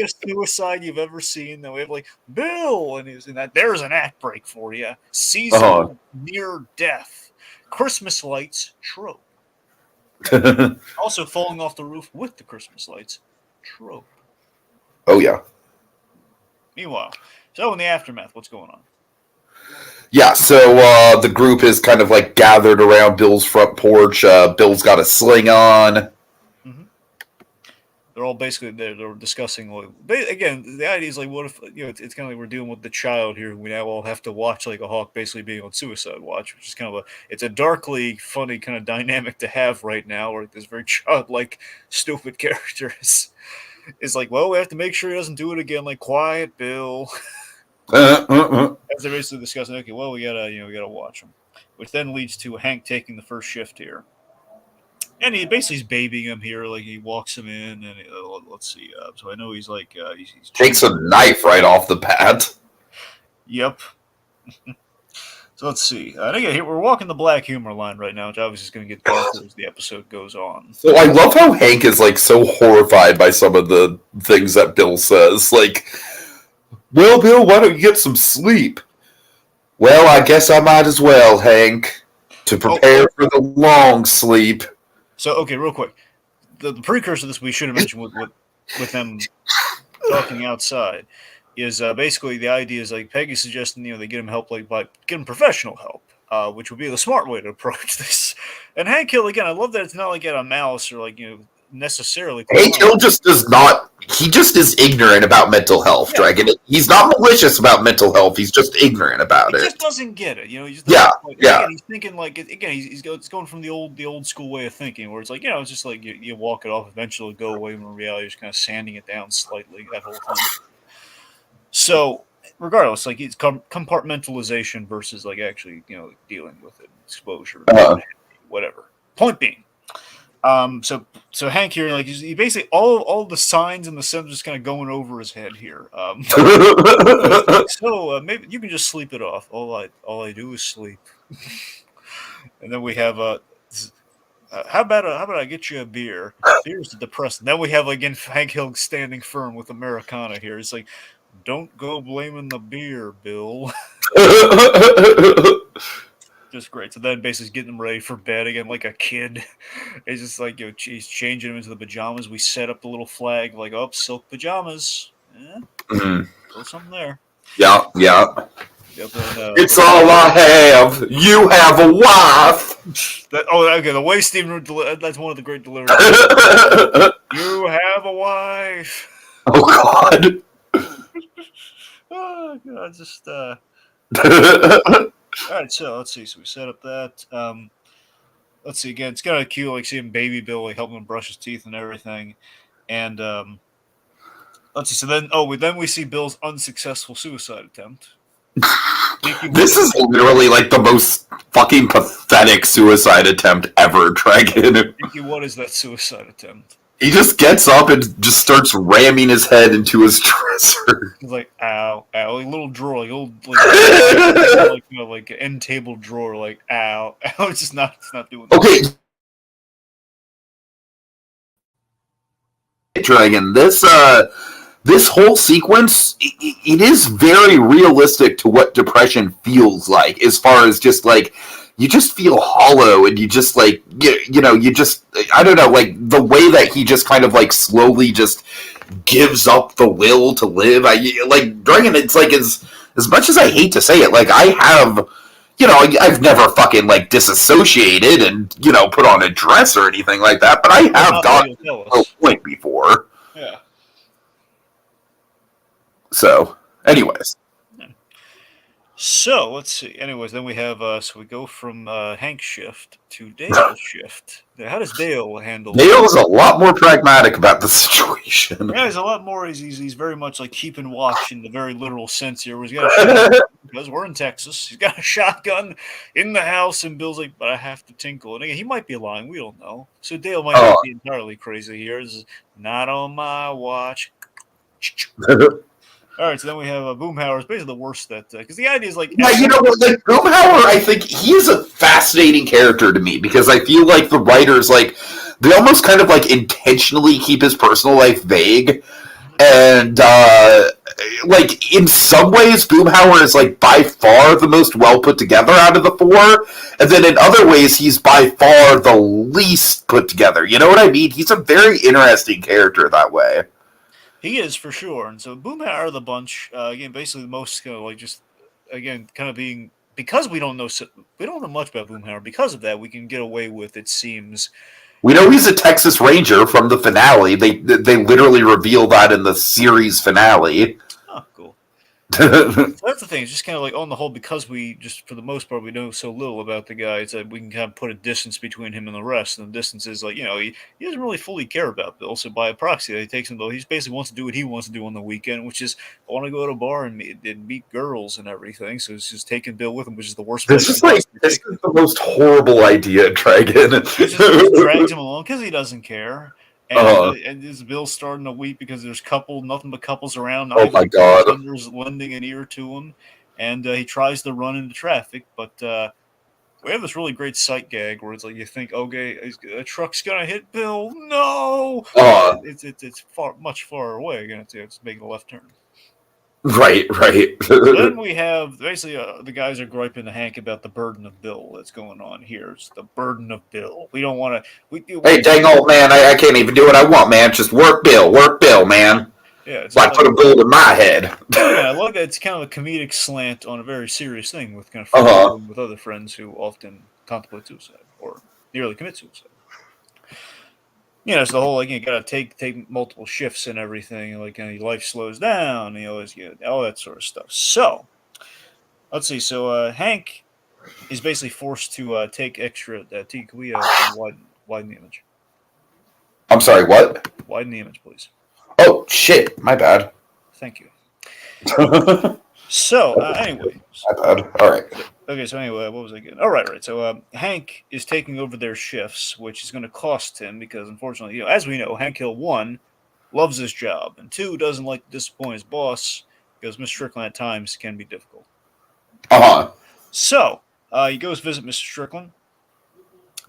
a suicide you've ever seen. That we have like Bill, and he's in that. There's an act break for you. Seasonal near death. Christmas lights trope. Also falling off the roof with the Christmas lights trope. Oh yeah. Meanwhile, so in the aftermath, what's going on? Yeah, so the group is kind of like gathered around Bill's front porch. Bill's got a sling on. Mm-hmm. They're all basically they're discussing. Like, again, the idea is like, what if it's kind of like we're dealing with the child here. We now all have to watch like a hawk basically being on suicide watch, which is kind of it's a darkly funny kind of dynamic to have right now, where this very childlike, stupid character is like, well, we have to make sure he doesn't do it again. Like, quiet, Bill. As they're basically discussing, okay, well, we gotta watch him, which then leads to Hank taking the first shift here. And he basically is babying him here. Like he walks him in, and let's see. So I know he's like he's Takes changing. a knife right off the bat. Yep. So let's see. And again, here we're walking the black humor line right now, which obviously is going to get darker as the episode goes on. So I love how Hank is like so horrified by some of the things that Bill says. Like, well, Bill, why don't you get some sleep? Well, I guess I might as well, Hank, to prepare for the long sleep. So okay, real quick, the precursor to this we should have mentioned with them talking outside is basically the idea is like Peggy's suggesting they get him help like by get him professional help, which would be the smart way to approach this. And Hank Hill again, I love that it's not like at a mouse or like necessarily. Hank Hill just does not. He just is ignorant about mental health, Dragon. He's not malicious about mental health. He's just ignorant about it. He just doesn't get it. He just yeah. Again, he's thinking like again. It's going from the old school way of thinking, where it's like it's just like you walk it off, eventually go away, when in reality, just kind of sanding it down slightly. That whole thing. So regardless, like it's compartmentalization versus like actually dealing with it, exposure, whatever. Point being. So Hank here, like he basically all the signs and the symptoms just kind of going over his head here. So maybe you can just sleep it off. All I do is sleep. And then we have how about I get you a beer? Beer's depressing. Then we have again Hank Hill standing firm with Americana here. It's like, don't go blaming the beer, Bill. Just great. So then basically getting him ready for bed again like a kid. It's just like he's changing him into the pajamas. We set up the little flag like, oh, silk pajamas. Go something there. Yeah. Yep, it's all I have. You have a wife. Okay. The way Steven, that's one of the great deliveries. You have a wife. Oh God. Oh God, just all right, so let's see. So we set up that. Let's see again. It's kind of cute, like seeing Baby Bill like helping him brush his teeth and everything. And let's see. So then we see Bill's unsuccessful suicide attempt. This is literally like the most fucking pathetic suicide attempt ever, Dragon. What is that suicide attempt? He just gets up and just starts ramming his head into his dresser. He's like, ow, ow, like a little drawer, like old, like an end table drawer, like ow, ow. It's not doing that. Okay. Dragon, this whole sequence, it is very realistic to what depression feels like, as far as just like, you just feel hollow, and you just like, you just, I don't know, like the way that he just kind of like slowly just gives up the will to live. Like Dragon, it's like as much as I hate to say it, like I have, I've never fucking like disassociated and put on a dress or anything like that, but I have gotten to a point before. Yeah. So, anyways. So, let's see. Anyways, then we have, so we go from Hank's shift to Dale's shift. Now, how does Dale handle it? Dale is a lot more pragmatic about the situation. Yeah, he's a lot more, he's very much like keeping watch in the very literal sense here. Where he's got a shotgun, because we're in Texas. He's got a shotgun in the house, and Bill's like, but I have to tinkle. And again, he might be lying. We don't know. So Dale might not be entirely crazy here. This is not on my watch. All right, so then we have Boomhauer. It's basically the worst that because the idea is like, yeah, like Boomhauer. I think he's a fascinating character to me because I feel like the writers like they almost kind of like intentionally keep his personal life vague, and like in some ways, Boomhauer is like by far the most well put together out of the four, and then in other ways, he's by far the least put together. You know what I mean? He's a very interesting character that way. He is for sure, and so Boomhauer of the bunch again, basically the most like just again kind of being because we don't know much about Boomhauer. Because of that, we can get away with it seems. We know he's a Texas Ranger from the finale. They literally reveal that in the series finale. Oh, cool. So that's the thing. It's just kind of like on the whole, because we just for the most part we know so little about the guy. It's that we can kind of put a distance between him and the rest, and the distance is like he doesn't really fully care about Bill. So by proxy, he takes him though. He basically wants to do what he wants to do on the weekend, which is I want to go to a bar and meet girls and everything. So it's just taking Bill with him, which is the worst place you can possibly this take is him. the most horrible idea, Dragon. He just drags him along because he doesn't care. uh, And is Bill starting to weep because there's nothing but couples around, not oh even my the god. bartenders lending an ear to him, and he tries to run into traffic, but we have this really great sight gag where it's like you think, okay, a truck's gonna hit Bill, no, but Uh, it's much far away. Again, it's making a left turn. right, right. So then we have basically the guys are griping to Hank about the burden of Bill that's going on here. It's the burden of Bill. We don't want to. Hey, dang old man, I can't even do what I want, man. Just work Bill, man. Yeah, it's just Like put like a gold in my head. again, I love that it's kind of a comedic slant on a very serious thing with kind of Uh friends huh. dealing with other friends who often contemplate suicide or nearly commit suicide. It's the whole like you got to take multiple shifts and everything. Like your life slows down. Always get all that sort of stuff. So let's see. So Hank is basically forced to take extra. T, can we widen the image? I'm sorry, what? Widen the image, please. Oh shit, my bad. Thank you. my So anyway, bad. All right. okay. So anyway, what was I getting? Oh, right. So Hank is taking over their shifts, which is going to cost him because, unfortunately, as we know, Hank Hill one loves his job, and two doesn't like to disappoint his boss because Miss Strickland at times can be difficult. Uh huh. So he goes visit Mr. Strickland,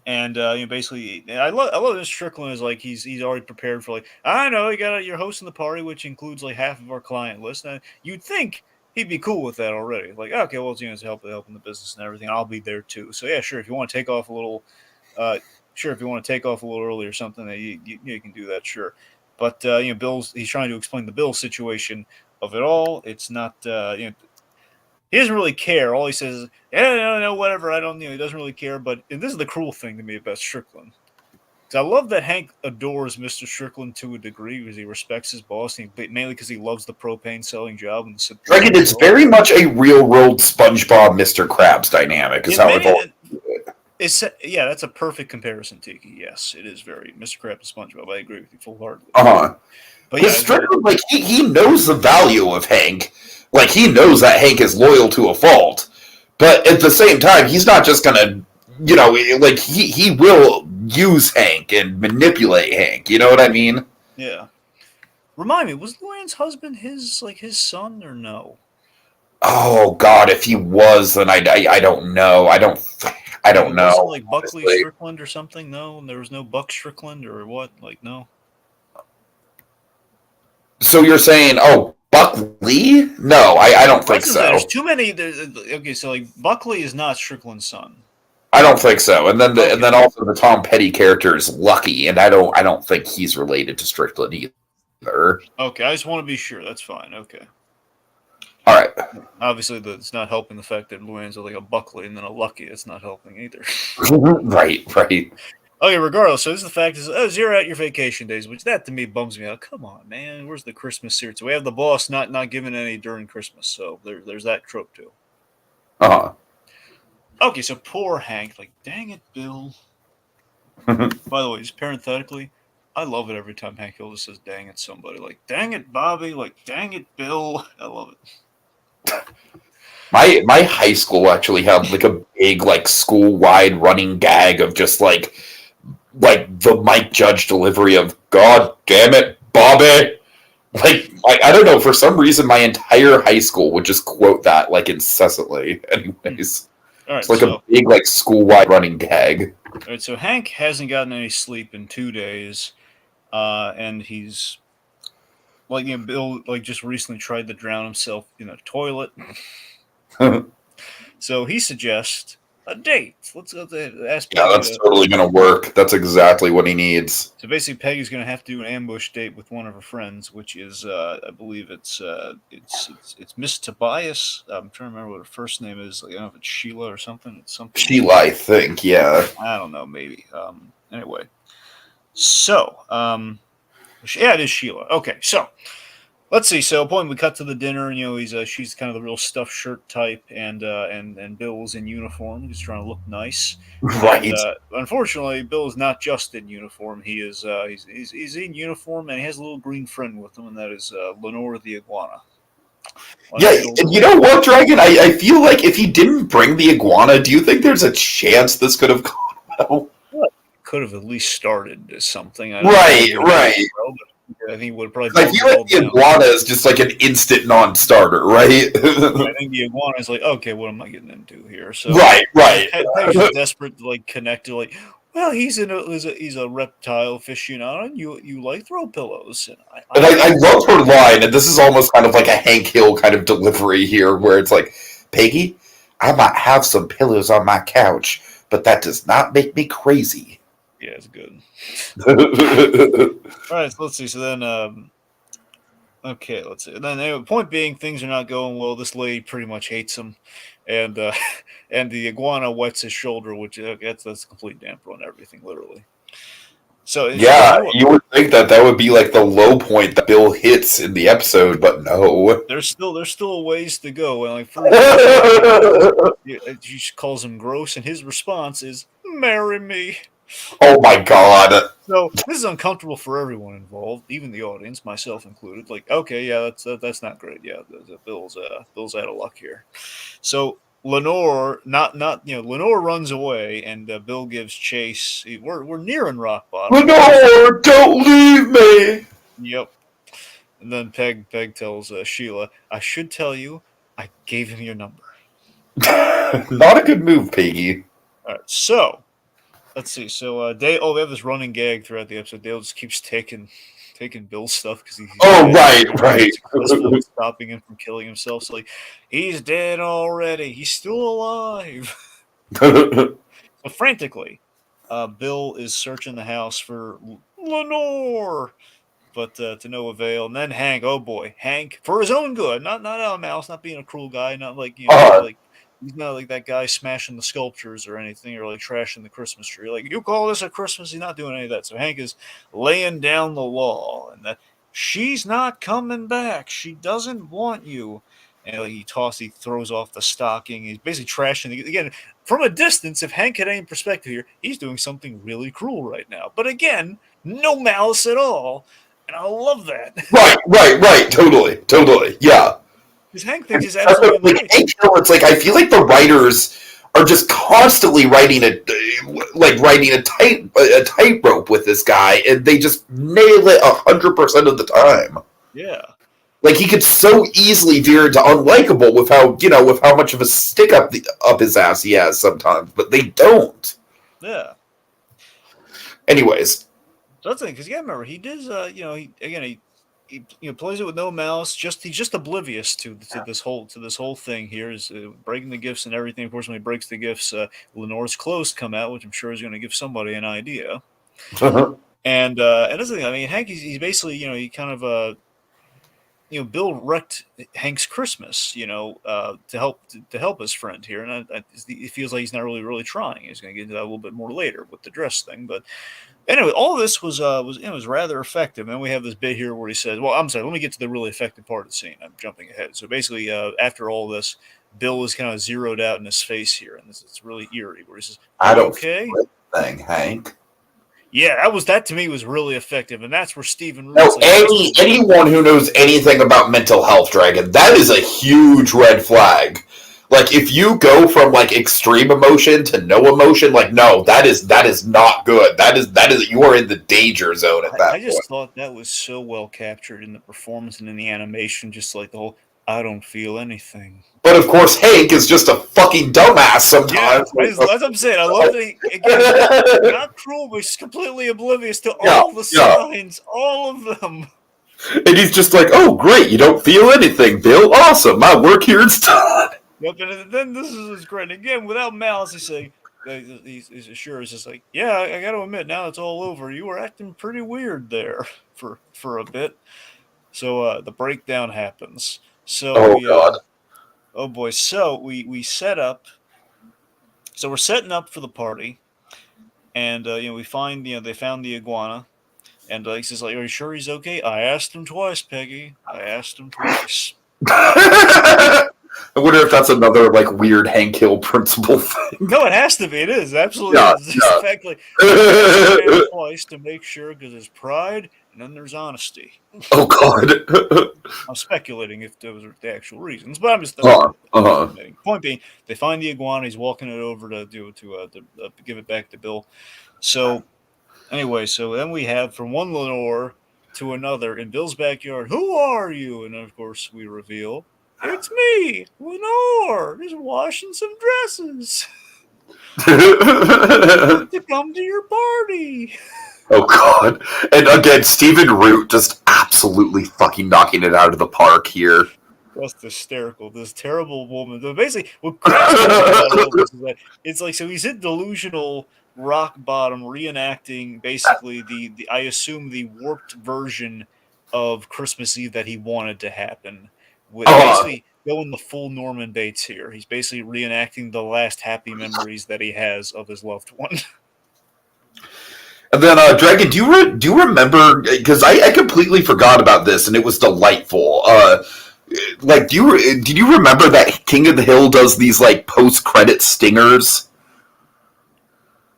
and basically, I love Mr. Strickland is like he's already prepared for like I know you're hosting the party, which includes like half of our client list. And you'd think he'd be cool with that already. Like okay, well it's helping the business and everything. I'll be there too. So yeah, sure. If you want to take off a little, sure. If you want to take off a little early or something, you can do that. Sure. But he's trying to explain the Bill situation of it all. It's not he doesn't really care. All he says is, "Yeah, no, whatever. I don't, he doesn't really care." But and this is the cruel thing to me about Strickland. Because I love that Hank adores Mr. Strickland to a degree because he respects his boss, mainly because he loves the propane selling job and the Dragon, business it's world. very much a real world SpongeBob Mr. Krabs dynamic, is In how I've always. many, yeah, that's a perfect comparison, Tiki. Yes, it is very Mr. Krabs and SpongeBob. I agree with you full heartedly. Uh huh. But Because yeah, Strickland, like, he knows the value of Hank. Like, he knows that Hank is loyal to a fault. But at the same time, he's not just gonna, like, he will use Hank and manipulate Hank. You know what I mean? yeah. Remind me, was Luann's husband his son or no? Oh, God, if he was, then I don't know. I Like don't it wasn't know, like Buckley honestly. Strickland or something. No, and there was no Buck Strickland or what? Like no. So you're saying, oh, Buck Lee? No, I don't I think was gonna say there's so. too many. Okay, so like Buckley is not Strickland's son. I don't think so. And Okay, then also the Tom Petty character is Lucky, and I don't think he's related to Strickland either. okay. I just want to be sure. That's fine. Okay. All right. Obviously, it's not helping the fact that Luann's like a Buckley and then a Lucky. It's not helping either. Right, right. Okay, regardless, so this is the fact is, zero out your vacation days, which that to me bums me out. Come on, man, where's the Christmas series? So we have the boss not giving any during Christmas, so there's that trope too. Uh Okay, so poor Hank, like, dang it, Bill. huh. By the way, just parenthetically, I love it every time Hank Hill just says "dang it" somebody, like "dang it, Bobby," like "dang it, Bill." I love it. My high school actually had like a big like school wide running gag of just like the Mike Judge delivery of "God damn it, Bobby." Like I don't know, for some reason my entire high school would just quote that like incessantly. Anyways, All it's right, like a so big like school wide running gag. Hank hasn't gotten any sleep in 2 days, and he's like Bill like just recently tried to drown himself in a toilet. So he suggests a date. Let's ask Yeah, Peggy that's to. totally gonna work. That's exactly what he needs. So basically, Peggy's going to have to do an ambush date with one of her friends, which is, I believe it's Miss Tobias. I'm trying to remember what her first name is. Like, I don't know if it's Sheila or something. It's something. Sheila, I think, yeah. I don't know, maybe. Anyway, so yeah, it is Sheila. Okay, so let's see. So, point we cut to the dinner, and she's kind of the real stuffed shirt type, and Bill's in uniform, just trying to look nice. And Right. unfortunately, Bill is not just in uniform. He is he's in uniform, and he has a little green friend with him, and that is Lenore the iguana on Yeah, his shoulder. and you know what, Dragon? I feel like if he didn't bring the iguana, do you think there's a chance this could have gone well? Well, could have at least started as something. I don't think it Right, would have gone right. well, but I think it would have probably 'Cause I bogged feel it like all the down. iguana is just like an instant non-starter, right? I think the iguana is like, okay, what am I getting into here? So Right, right. Peg's just desperate to like connect to like, well, he's a reptile aficionado, and you like throw pillows, and And I I like love her line, and this is almost kind of like a Hank Hill kind of delivery here, where it's like, Peggy, I might have some pillows on my couch, but that does not make me crazy. yeah, it's good. Right, All right, so let's see. So then, okay, let's see. And then, anyway, point being, things are not going well. This lady pretty much hates him, and and the iguana wets his shoulder, which that's a complete damper on everything, literally. So and she goes, yeah, you know what? you would think that that would be like the low point that Bill hits in the episode, but no. There's still a ways to go. And like first, she calls him gross, and his response is "Marry me." Oh my god. So this is uncomfortable for everyone involved, even the audience, myself included. Like, okay, yeah, that's not great. Yeah, Bill's out of luck here. So Lenore, not Lenore runs away, and Bill gives chase. We're nearing rock bottom. Lenore, don't leave me! Yep. And then Peg tells Sheila, "I should tell you, I gave him your number." Not a good move, Piggy. All right, so let's see. So Dale, we have this running gag throughout the episode. Dale just keeps taking Bill's stuff because he's Oh, dead. right, He's right. successful in stopping him from killing himself. So like, he's dead already. He's still alive. So frantically, Bill is searching the house for Lenore, but to no avail. And then Hank, oh boy, Hank, for his own good, not out of malice, not being a cruel guy, not like uh, he's not like that guy smashing the sculptures or anything, or like trashing the Christmas tree. Like, you call this a Christmas? He's not doing any of that. So Hank is laying down the law, and that she's not coming back. She doesn't want you. And like, he throws off the stocking. He's basically trashing again from a distance. If Hank had any perspective here, he's doing something really cruel right now. But again, no malice at all, and I love that. right. Totally. Yeah. Because Hank thinks he's absolutely in the Like right. Hank Hill, it's like I feel like the writers are just constantly writing a tightrope with this guy, and they just nail it 100% of the time. Yeah. Like he could so easily veer into unlikable with how much of a stick up his ass he has sometimes, but they don't. Yeah. Anyways, So that's the thing, because yeah, remember he does. He plays it with no malice. He's just oblivious to this whole thing here. Is breaking the gifts and everything. Of course, when he breaks the gifts, Lenore's clothes come out, which I'm sure is going to give somebody an idea. And that's the thing. I mean, Hank, he's basically he kind of Bill wrecked Hank's Christmas, to help his friend here, and it feels like he's not really trying. He's going to get into that a little bit more later with the dress thing, but anyway, all of this was rather effective. And we have this bit here where he says, "Well, I'm sorry, let me get to the really effective part of the scene. I'm jumping ahead." So basically, after all this, Bill is kind of zeroed out in his face here, and it's really eerie. Where he says, "Are I you don't okay?" feel a thing, Hank. Yeah, that to me was really effective, and that's where Stephen No, Root's like, anyone who knows anything about mental health, Dragon, that is a huge red flag. Like if you go from like extreme emotion to no emotion, like no, that is not good. That is you are in the danger zone at I that just point. thought that was so well captured in the performance and in the animation, just like the whole "I don't feel anything." But of course, Hank is just a fucking dumbass Yeah, sometimes. that's what I'm saying. I love that again, not cruel, but he's completely oblivious to Yeah, all the yeah. signs, all of them. And he's just like, oh, great, you don't feel anything, Bill. Awesome, my work here is done. Yep, and then this is great. Again, without malice, he's saying, he's sure he's just like, yeah, I got to admit, now it's all over. You were acting pretty weird there for a bit. So the breakdown happens. So Oh God. oh boy, so we set up. So we're setting up for the party, and we find they found the iguana. And he says, like, "Are you sure he's okay?" I asked him twice, Peggy. I asked him twice. I wonder if that's another like weird Hank Hill principle thing. No, it has to be. It is. It absolutely Yeah, is. It's the fact, like, I asked the man twice to make sure because there's pride and then there's honesty. Oh God. I'm speculating if those are the actual reasons, but I'm just Uh-huh. Point being, they find the iguana. He's walking it over to give it back to Bill. So anyway, so then we have from one Lenore to another in Bill's backyard. Who are you? And of course, we reveal it's me, Lenore. Just washing some dresses. To come to your party. Oh God. And again, Stephen Root just absolutely fucking knocking it out of the park here. Just hysterical. This terrible woman. But basically, what cracks me up about all this is that it's like, so he's in delusional rock bottom, reenacting basically the I assume the warped version of Christmas Eve that he wanted to happen. With basically going the full Norman Bates here. He's basically reenacting the last happy memories that he has of his loved one. And then, Dragon, do you remember? Because I completely forgot about this, and it was delightful. Like, did you remember that King of the Hill does these like post-credit stingers?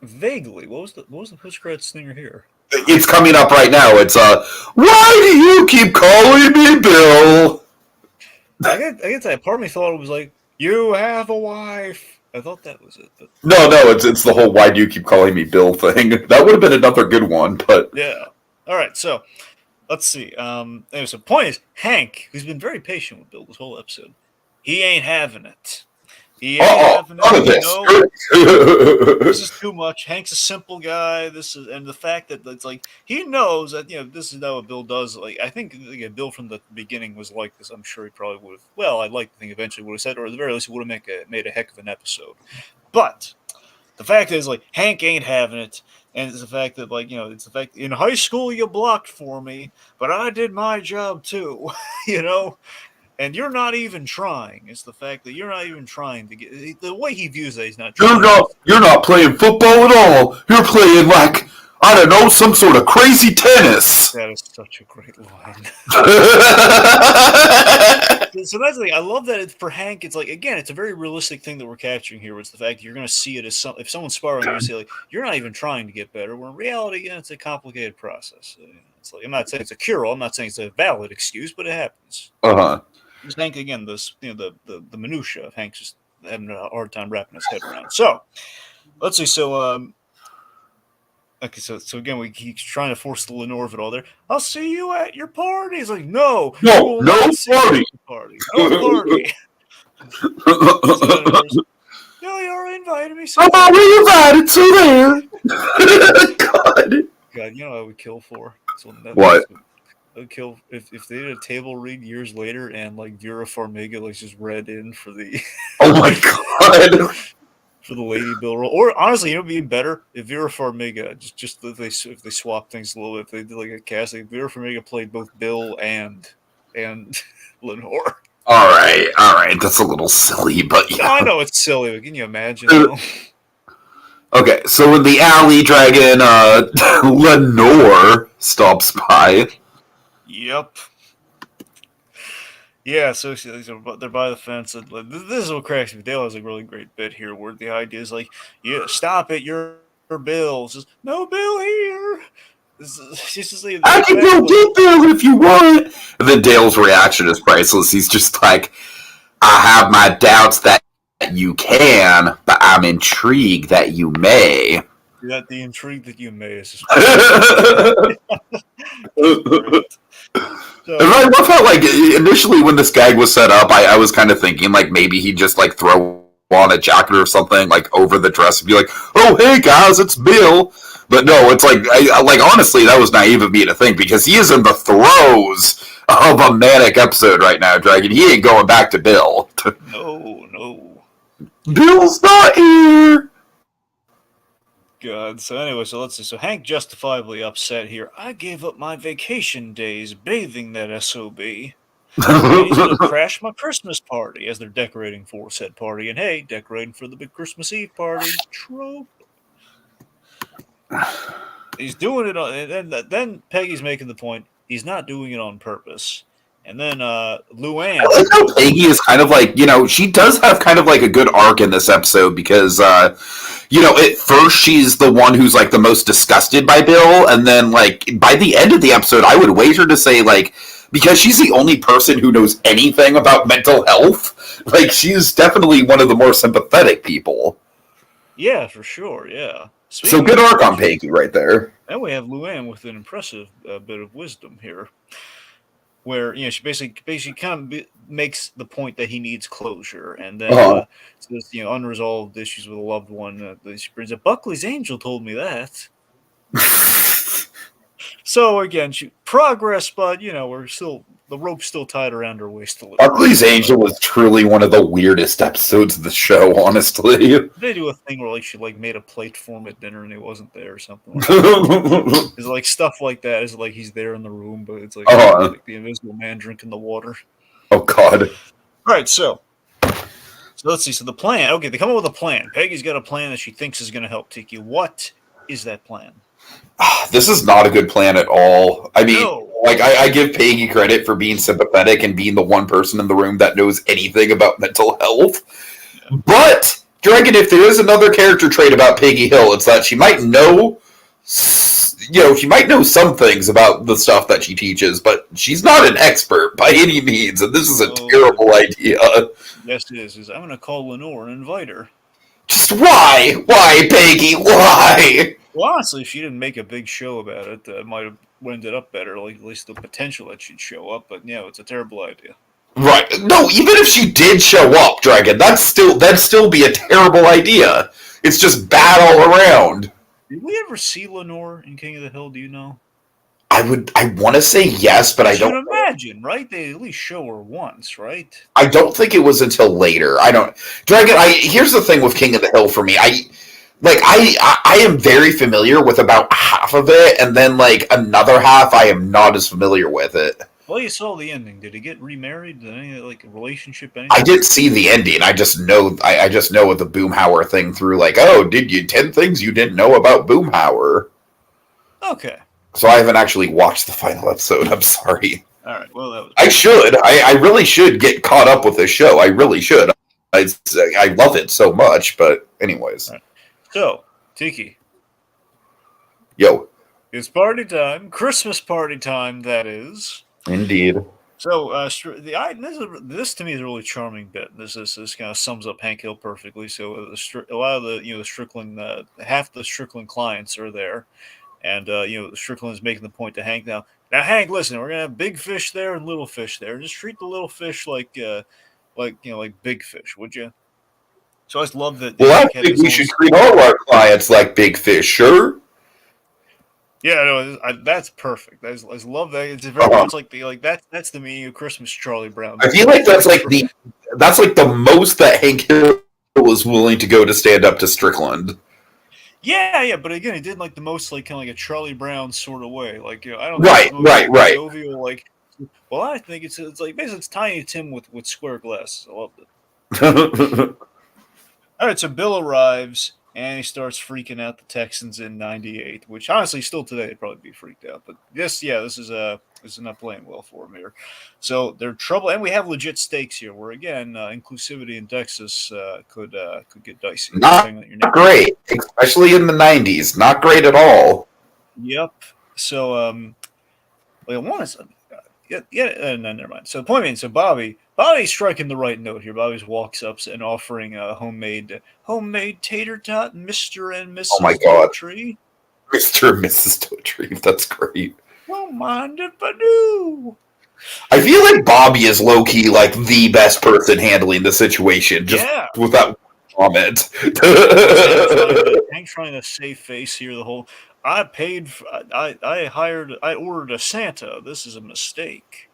Vaguely, what was the post-credit stinger here? It's coming up right now. It's why do you keep calling me Bill? I get that. Part of me thought it was like, you have a wife. I thought that was it. But... No, it's the whole why do you keep calling me Bill thing. That would have been another good one, but yeah. All right, so let's see. Anyway, so point is, Hank, who's been very patient with Bill this whole episode, he ain't having it. He ain't having it. No, this is too much. Hank's a simple guy. And the fact that it's like he knows that this is not what Bill does. Like I think Bill from the beginning was like this. I'm sure he probably would have. Well, I'd like to think eventually would have said, or at the very least, he would have made a heck of an episode. But the fact is, like Hank ain't having it. And it's the fact that, it's the fact in high school you blocked for me, but I did my job too, And you're not even trying. It's the fact that you're not even trying to get the way he views that he's not trying. You're not playing football at all. You're playing like I don't know, some sort of crazy tennis. That is such a great line. So that's the thing. I love that it's for Hank. It's like, again, it's a very realistic thing that we're capturing here. It's the fact that you're going to see it as if someone's sparring, you say like, you're not even trying to get better. Where in reality, it's a complicated process. It's like I'm not saying it's a cure-all. I'm not saying it's a valid excuse, but it happens. Just Hank again. The minutia of Hank's just having a hard time wrapping his head around. So let's see. So okay, so again, he's trying to force the Lenore of it all there. I'll see you at your party. He's like, no party. No party. No, you already invited me. So I'm already invited, so there. God, you know what I would kill for? What? I would kill if they did a table read years later and like Vera Farmiga like just read in for the. Oh my God. For the Lady Bill role, or honestly, it'd be better if Vera Farmiga just if they swap things a little bit. If they did like a casting, Vera Farmiga played both Bill and Lenore. All right, that's a little silly, but yeah. I know it's silly, but can you imagine? Okay, so in the alley, Dragon, Lenore stops by. Yep. Yeah, so they're by the fence. And this is what cracks me. Dale has a really great bit here where the idea is like, yeah, stop it, you're Bill. It's just, no Bill here. I can go get Bill if you want. And then Dale's reaction is priceless. He's just like, I have my doubts that you can, but I'm intrigued that you may. That the intrigue that you may is just So, and I love how, like, initially when this gag was set up, I was kind of thinking, like, maybe he'd just, like, throw on a jacket or something, like, over the dress and be like, oh, hey, guys, it's Bill. But no, it's like, honestly, that was naive of me to think, because he is in the throes of a manic episode right now, Dragon. He ain't going back to Bill. No. Bill's not here! God. So anyway, so let's see. So Hank justifiably upset here. I gave up my vacation days bathing that SOB. And he's going to crash my Christmas party as they're decorating for said party. And hey, decorating for the big Christmas Eve party. Trope. he's doing it on, and then Peggy's making the point he's not doing it on purpose. And then I Luann, like how who Peggy is kind of like, she does have kind of like a good arc in this episode because, at first she's the one who's like the most disgusted by Bill. And then, like, by the end of the episode, I would wager to say, like, because she's the only person who knows anything about mental health, like, she's definitely one of the more sympathetic people. yeah, for sure, yeah. So good arc on Peggy right there. And we have Luann with an impressive bit of wisdom here, where she basically kind of makes the point that he needs closure, and then says unresolved issues with a loved one. She brings up Buckley's angel told me that. So again, progress, but we're still the rope's still tied around her waist a little. Buckley's angel was truly one of the weirdest episodes of the show, honestly. They do a thing where she made a plate for him at dinner and he wasn't there or something like that. It's like stuff like that. It's like he's there in the room, but it's like the invisible man drinking the water. Oh God! All right, so let's see. So the plan. Okay, they come up with a plan. Peggy's got a plan that she thinks is going to help Tiki. What is that plan? This is not a good plan at all. I mean, I give Peggy credit for being sympathetic and being the one person in the room that knows anything about mental health. Yeah. But, Dragon, if there is another character trait about Peggy Hill, it's that she might know, she might know some things about the stuff that she teaches, but she's not an expert by any means, and this is a terrible idea. Yes, it is. I'm going to call Lenore and invite her. Just why? Why, Peggy? Why? Well, honestly, if she didn't make a big show about it, it might have ended up better. Like at least the potential that she'd show up. But it's a terrible idea. Right? No, even if she did show up, Dragon, that'd still be a terrible idea. It's just bad all around. Did we ever see Lenore in King of the Hill? Do you know? I want to say yes, but I don't. You can imagine, right? They at least show her once, right? I don't think it was until later. Dragon. Here's the thing with King of the Hill for me. I am very familiar with about half of it, and then another half I am not as familiar with it. Well, you saw the ending. Did he get remarried? Did any a relationship? Anything? I didn't see the ending. I just know. I just know with the Boomhauer thing through. Did you 10 things you didn't know about Boomhauer? Okay. So I haven't actually watched the final episode. I'm sorry. All right. Well, that was. I should. I really should get caught up with this show. I really should. I love it so much. But anyways. Right. So, Tiki. Yo. It's party time. Christmas party time, that is. Indeed. So, this to me is a really charming bit. This kind of sums up Hank Hill perfectly. So, a lot of the Strickland, half the Strickland clients are there, and Strickland's making the point to Hank now. Now, Hank, listen, we're gonna have big fish there and little fish there. Just treat the little fish like big fish, would you? So I just love that. Well, I think we should treat all our clients like big fish, sure. Yeah, no, that's perfect. I just love that. It's very much that's the meaning of Christmas, Charlie Brown. I feel like that's the most that Hank Hill was willing to go to stand up to Strickland. Yeah, but again, he did the most kind of like a Charlie Brown sort of way. I don't right. Jovial, well, I think it's basically it's Tiny Tim with square glasses. I loved it. All right, so Bill arrives and he starts freaking out the Texans in '98, which honestly, still today, they'd probably be freaked out. But this is not playing well for him here. So they're in trouble, and we have legit stakes here. Where again, inclusivity in Texas could get dicey. Not great, especially in the '90s. Not great at all. Yep. So, one is. No, never mind. So the point being, so Bobby's striking the right note here. Bobby walks up and offering a homemade tater tot, Mr. and Mrs. Oh my God. Tree. Mr. and Mrs. Tree. That's great. Don't mind if I do. I feel like Bobby is low-key the best person handling the situation. Just without comment. Hank's trying to save face here the whole... I ordered a Santa. This is a mistake.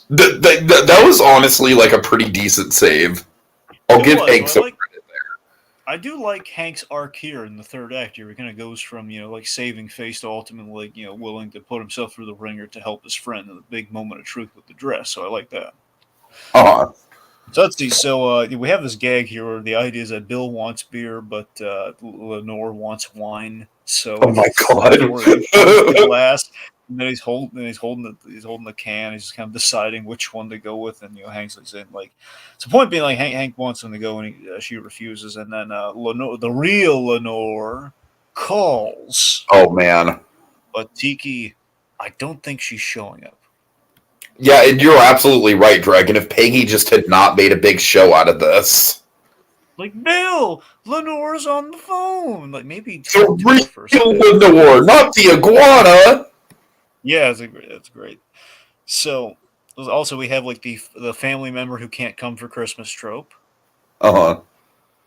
That was honestly a pretty decent save. I'll give Hank some credit there. I do like Hank's arc here in the third act here. He kind of goes from, saving face to ultimately, willing to put himself through the ringer to help his friend in the big moment of truth with the dress. So I like that. So let's see. So we have this gag here where the idea is that Bill wants beer, but Lenore wants wine. So Oh my Lenore he fills the glass, and then he's holding the can. He's just kind of deciding which one to go with, and Hank's like saying like, so point being like Hank wants him to go, and she refuses, and then Lenore, the real Lenore, calls, Oh man. but Tiki, I don't think she's showing up. Yeah, and you're absolutely right, Dragon. If Peggy just had not made a big show out of this. Like, Bill, Lenore's on the phone. Like, maybe talk to her The for a real second. Lenore, not the iguana. Yeah, that's great. So, also we have like the family member who can't come for Christmas trope. Uh-huh.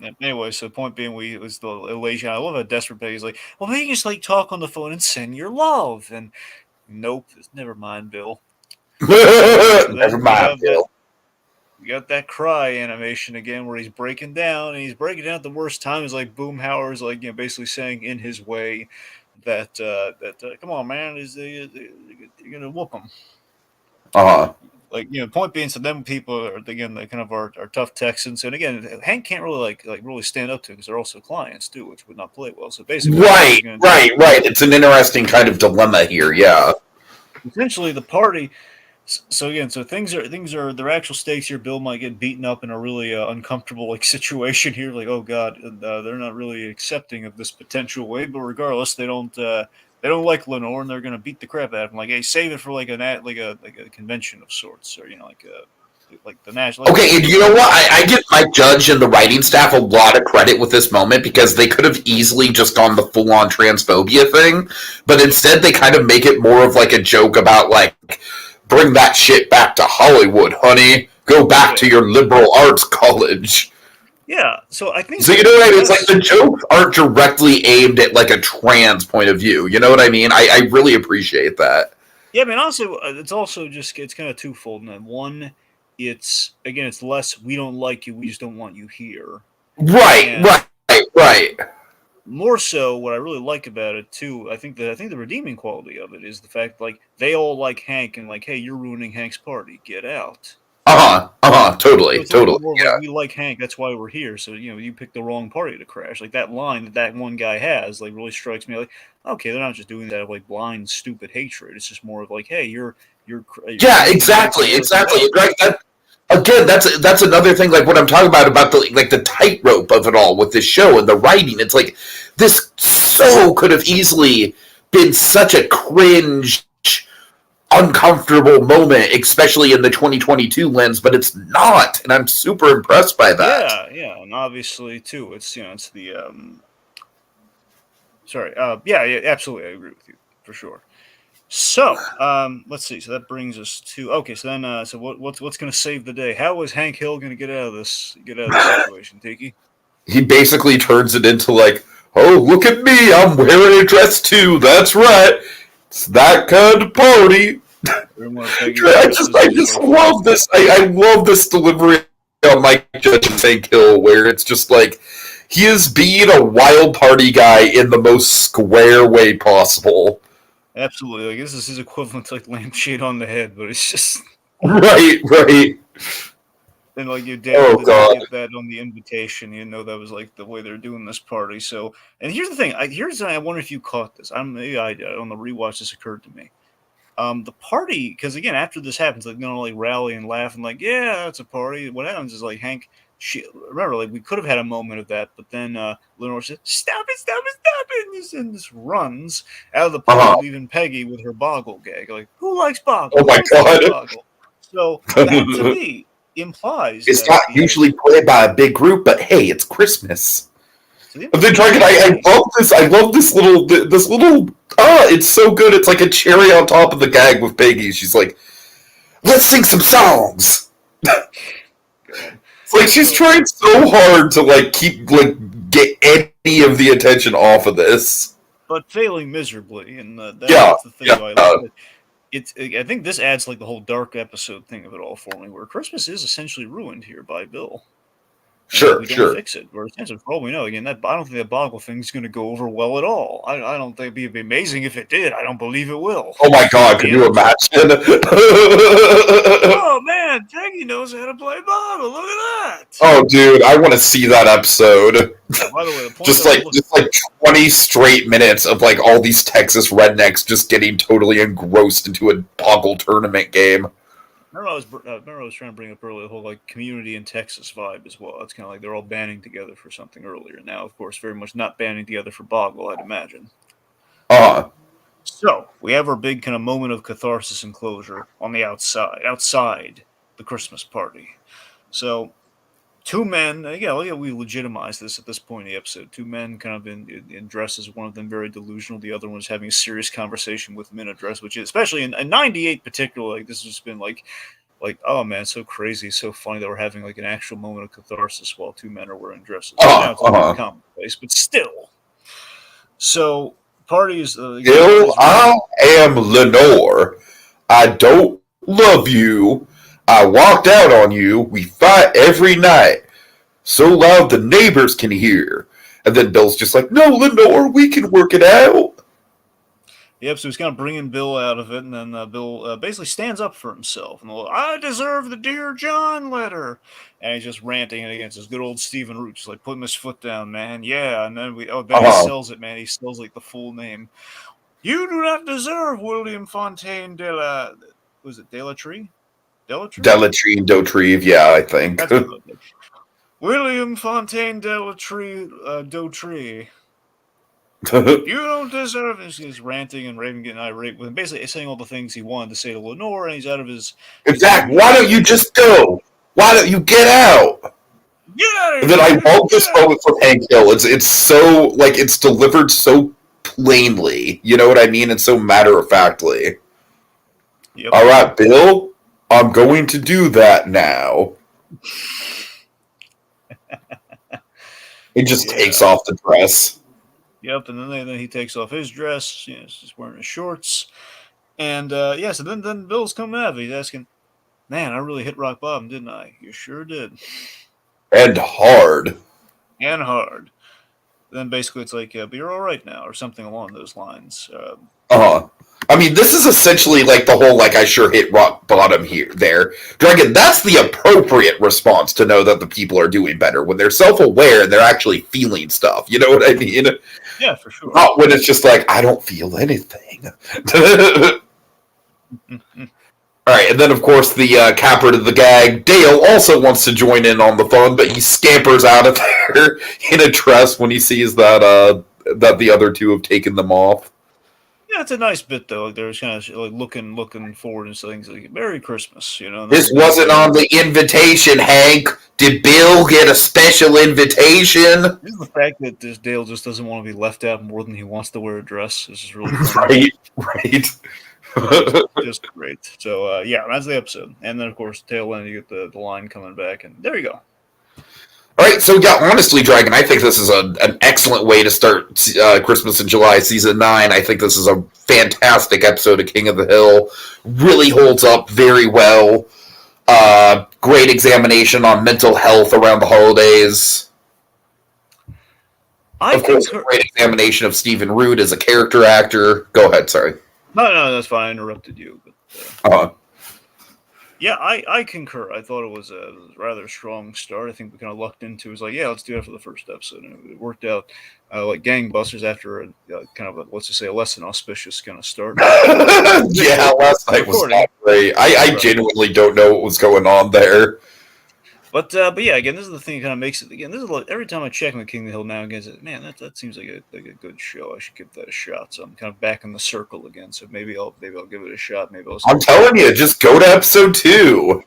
And anyway, so the point being, it was the elation. I love how desperate Peggy's like, well, maybe just like talk on the phone and send your love. And nope, never mind, Bill. So Never then we mind, have that. Bill. We got that cry animation again where he's breaking down, and he's breaking down at the worst time. Is like Boomhauer's like basically saying in his way that come on man, you're gonna whoop him. Uh-huh. Like point being, so then people are again they kind of are tough Texans, and again Hank can't really like really stand up to because they're also clients too, which would not play well. So basically, what Hank is Right, going to do right, right. It's an interesting kind of dilemma here, yeah. essentially the party. So again, so things are their actual stakes here. Bill might get beaten up in a really uncomfortable like situation here. Like, oh god, they're not really accepting of this potential way. But regardless, they don't like Lenore, and they're gonna beat the crap out of him. Like, hey, save it for like a convention of sorts, or like the national. Like, Okay, and you know what? I give Mike Judge and the writing staff a lot of credit with this moment because they could have easily just gone the full-on transphobia thing, but instead they kind of make it more of like a joke about like, bring that shit back to Hollywood, honey. Go back to your liberal arts college. yeah. So I think So you know what I mean? It's like yes. the jokes aren't directly aimed at like a trans point of view. You know what I mean? I really appreciate that. Yeah, I mean, honestly, it's also just it's kind of twofold. And one, it's less we don't like you, we just don't want you here, Right, and right, right. more so, what I really like about it too, I think the redeeming quality of it is the fact like they all like Hank and like, hey, you're ruining Hank's party, get out. So Totally, it's a little bit totally. more of like Yeah. we like Hank, that's why we're here. So you picked the wrong party to crash. Like that line that one guy has, like really strikes me. Like, okay, they're not just doing that out of like blind, stupid hatred. It's just more of like, hey, you're Yeah, ruining Hank's exactly, party. Get exactly. out. Right. Again, that's another thing. Like what I'm talking about the like the tightrope of it all with this show and the writing. It's like this so could have easily been such a cringe, uncomfortable moment, especially in the 2022 lens, but it's not, and I'm super impressed by that. Yeah, and obviously too, it's the sorry, yeah, absolutely, I agree with you for sure. So, let's see. So that brings us to okay. So then, so what's going to save the day? How is Hank Hill going to get out of this situation, Tiki? He basically turns it into like, oh, look at me, I'm wearing a dress too. That's right, it's that kind of party. Everyone at Peggy's I dresses just, I and just just like love this. I love this delivery on Mike Judge and Hank Hill, where it's just like he is being a wild party guy in the most square way possible. absolutely. I guess this is equivalent to like lampshade on the head, but it's just Right, right. and like you damn Oh well did not god. get that on the invitation. You know that was like the way they're doing this party. So, and here's the thing. I wonder if you caught this. Maybe I did. On the rewatch, this occurred to me. The party, because again, after this happens, like they're gonna like rally and laugh and like, yeah, it's a party. What happens is like Hank, remember, like we could have had a moment of that, but then Lenore says, "Stop it, stop it, stop it!" And this runs out of the party, Uh-huh. leaving Peggy with her Boggle gag. Like, who likes Boggle? Oh my Who likes god. Boggle? So that to me implies It's that not the usually played by a big group, but hey, it's Christmas. so the But then implication Dragon, is I love this. I love this little. It's so good. It's like a cherry on top of the gag with Peggy. She's like, "Let's sing some songs." God. It's like she's So trying so hard to like keep like get any of the attention off of this. but failing miserably, and Yeah, that's the thing yeah. though. I like that I think this adds like the whole dark episode thing of it all for me, where Christmas is essentially ruined here by Bill. Sure, we don't sure. fix it. Or essentially, for all we know, again, I don't think that Boggle thing's going to go over well at all. I don't think it'd be amazing if it did. I don't believe it will. Oh my god, can The you end. imagine? Oh man, Peggy knows how to play Boggle. Look at that. Oh, dude, I want to see that episode. By the way, the point just that I like was just like 20 straight minutes of like all these Texas rednecks just getting totally engrossed into a Boggle tournament game. remember I was trying to bring up earlier the whole like community in Texas vibe as well. It's kind of like they're all banding together for something earlier. Now, of course, very much not banding together for Boggle, I'd imagine. So we have our big kind of moment of catharsis and closure on the outside the Christmas party. So two men, again, we legitimize this at this point in the episode. Two men kind of in dresses, one of them very delusional, the other one is having a serious conversation with him in a dress, which is, especially in 98 particularly, like this has just been like, oh man, so crazy, so funny that we're having like an actual moment of catharsis while two men are wearing dresses. Now it's a little commonplace, but still. So parties. Still, I am Lenore. I don't love you. I walked out on you. We fight every night. So loud the neighbors can hear. And then Bill's just like, no, Lenore, we can work it out. Yep, so he's kind of bringing Bill out of it, and then Bill basically stands up for himself. And I deserve the Dear John letter. And he's just ranting against his good old Stephen Root, just like putting his foot down, man. Yeah, and then he sells it, man. He sells like the full name. You do not deserve William Fontaine de la... Was it De la Tree? Delatrine, Dautrive, yeah, I think. That's what it William Fontaine de la Tree, Dautrive. You don't deserve it. He's ranting and raving, getting irate with him, basically saying all the things he wanted to say to Lenore, and he's out of his... Exactly. Why don't you just go? Why don't you get out? Get out of here! And then I love this moment from Hank Hill. It's so, like, it's delivered so plainly. You know what I mean? And so matter-of-factly. Yep. All right, Bill, I'm going to do that now. He just takes off the dress. Yep, and then he takes off his dress. He's just wearing his shorts. And, so then Bill's coming out. He's asking, man, I really hit rock bottom, didn't I? You sure did. And hard. Then basically it's like, but you're all right now, or something along those lines. I mean, this is essentially like the whole, like, I sure hit rock bottom there. Dragon, that's the appropriate response to know that the people are doing better. When they're self-aware and they're actually feeling stuff. You know what I mean? Yeah, for sure. Not when it's just like, I don't feel anything. Alright, and then of course the capper to the gag, Dale, also wants to join in on the fun, but he scampers out of there in a dress when he sees that the other two have taken them off. Yeah, it's a nice bit though. They're kind of like looking forward and things like Merry Christmas, you know. This wasn't on the invitation, Hank. Did Bill get a special invitation? This is the fact that this Dale just doesn't want to be left out more than he wants to wear a dress. This is really funny. Right. Just great. So that's the episode, and then of course tail end you get the line coming back, and there you go. All right, so yeah, honestly, Dragon, I think this is an excellent way to start Christmas in July, Season 9. I think this is a fantastic episode of King of the Hill. Really holds up very well. Great examination on mental health around the holidays. Of course, a great examination of Stephen Root as a character actor. Go ahead, sorry. No, that's fine. I interrupted you. But, yeah, I concur. I thought it was a rather strong start. I think we kind of lucked into it. Was like, yeah, let's do that for the first episode. And it worked out like gangbusters after a kind of let's just say a less than auspicious kind of start. Yeah, last night was not great. I genuinely don't know what was going on there. But yeah, again, this is the thing that kind of makes it. Again, this is like every time I check on King of the Hill now and again, man, that seems like a good show. I should give that a shot. So I'm kind of back in the circle again. So maybe I'll give it a shot. I'm telling you, just go to episode 2.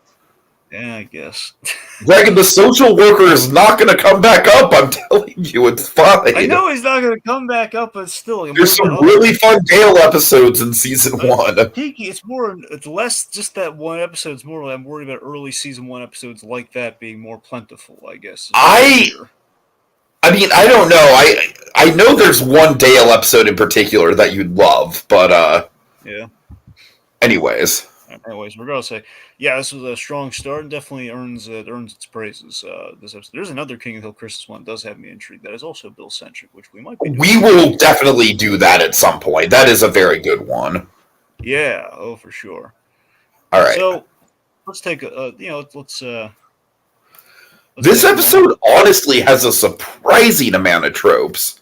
Yeah, I guess. Dragon, the social worker is not going to come back up. I'm telling you, it's fine. I know he's not going to come back up, but still. There's some really fun Dale episodes in Season 1. Tiki, it's less just that one episode. It's more like I'm worried about early Season 1 episodes like that being more plentiful, I guess. I mean, I don't know. I know there's one Dale episode in particular that you'd love, but, yeah. Anyways. Anyways, regardless, yeah, this was a strong start and definitely earns its praises. This episode. There's another King of the Hill Christmas one that does have me intrigued. That is also Bill centric, which we might be doing. We will definitely do that at some point. That is a very good one. Yeah, oh for sure. All right. So let's take let's this episode honestly has a surprising amount of tropes.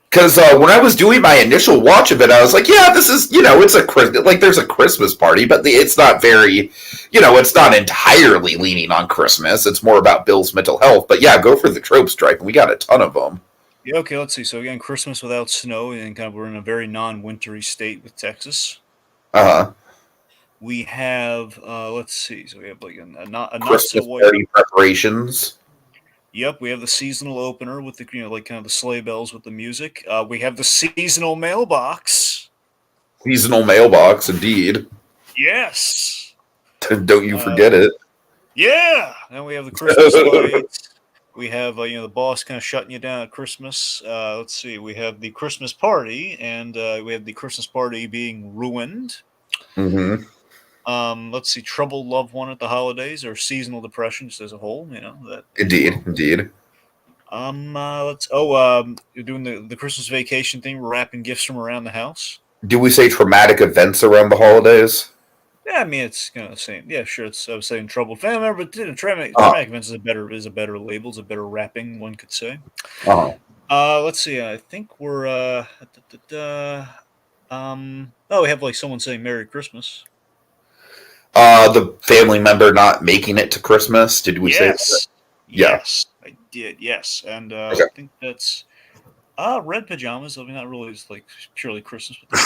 Because when I was doing my initial watch of it, I was like, yeah, this is, there's a Christmas party, but it's not very, it's not entirely leaning on Christmas. It's more about Bill's mental health. But yeah, go for the trope stripe. We got a ton of them. Yeah, okay, let's see. So again, Christmas without snow, and we're in a very non-wintry state with Texas. Uh-huh. We have, let's see. So we have like a not Christmas so white party preparations. Yep, we have the seasonal opener with the kind of the sleigh bells with the music. We have the seasonal mailbox. Seasonal mailbox, indeed. Yes. Don't you forget it. Yeah. And we have the Christmas lights. We have the boss kind of shutting you down at Christmas. Let's see. We have the Christmas party, and we have the Christmas party being ruined. Mm-hmm. Let's see, troubled loved one at the holidays or seasonal depression just as a whole, that. Indeed. You're doing the Christmas vacation thing. We're wrapping gifts from around the house. Do we say traumatic events around the holidays? Yeah, I mean it's kind of the same. Yeah, sure. I was saying troubled family member, but traumatic events is a better label, is a better wrapping, one could say. Let's see. I think we're we have like someone saying Merry Christmas. The family member not making it to Christmas. Did we say that? Yes, I did. Yes, and okay. I think that's red pajamas. I mean, not really just like purely Christmas. But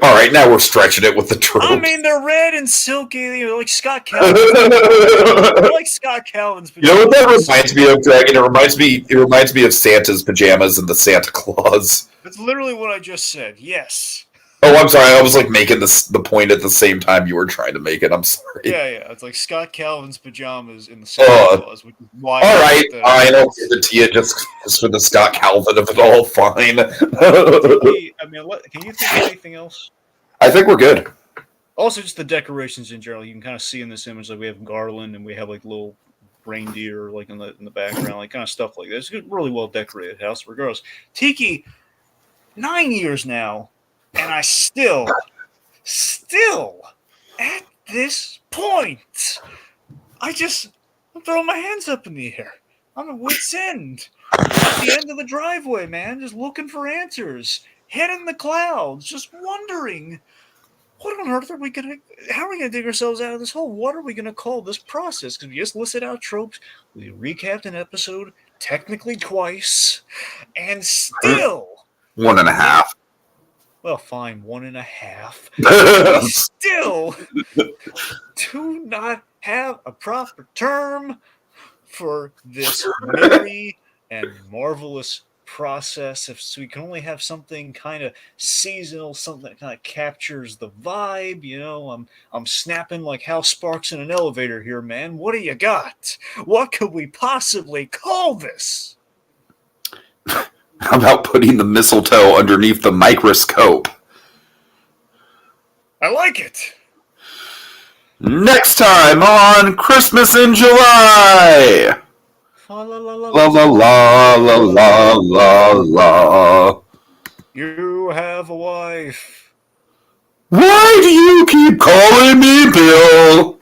all right, now we're stretching it with the tropes. I mean, they're red and silky, like Scott Calvin's. They're like Scott Calvin's pajamas. You know what that reminds me of, Dragon? It reminds me of Santa's pajamas and the Santa Claus. That's literally what I just said. Yes. Oh, I'm sorry. I was like making the point at the same time you were trying to make it. I'm sorry. Yeah. It's like Scott Calvin's pajamas in the Santa Claus, which is why. All right, fine. I'll give it to you just for the Scott Calvin of it all. Fine. I mean, can you think of anything else? I think we're good. Also, just the decorations in general. You can kind of see in this image, like we have garland and we have like little reindeer, like in the background, like kind of stuff like this. It's a really well decorated house. Regardless, Tiki, 9 years now. And I still, at this point, I'm throwing my hands up in the air. I'm at wit's end. At the end of the driveway, man, just looking for answers. Head in the clouds, just wondering, what on earth how are we going to dig ourselves out of this hole? What are we going to call this process? Because we just listed out tropes. We recapped an episode, technically twice, and still... 1.5. Well, fine, 1.5. We still do not have a proper term for this merry and marvelous process. So we can only have something kind of seasonal, something that kind of captures the vibe. I'm snapping like house sparks in an elevator here, man. What do you got? What could we possibly call this? How about putting the mistletoe underneath the microscope? I like it. Next time on Christmas in July. La la la la la la la. You have a wife. Why do you keep calling me Bill?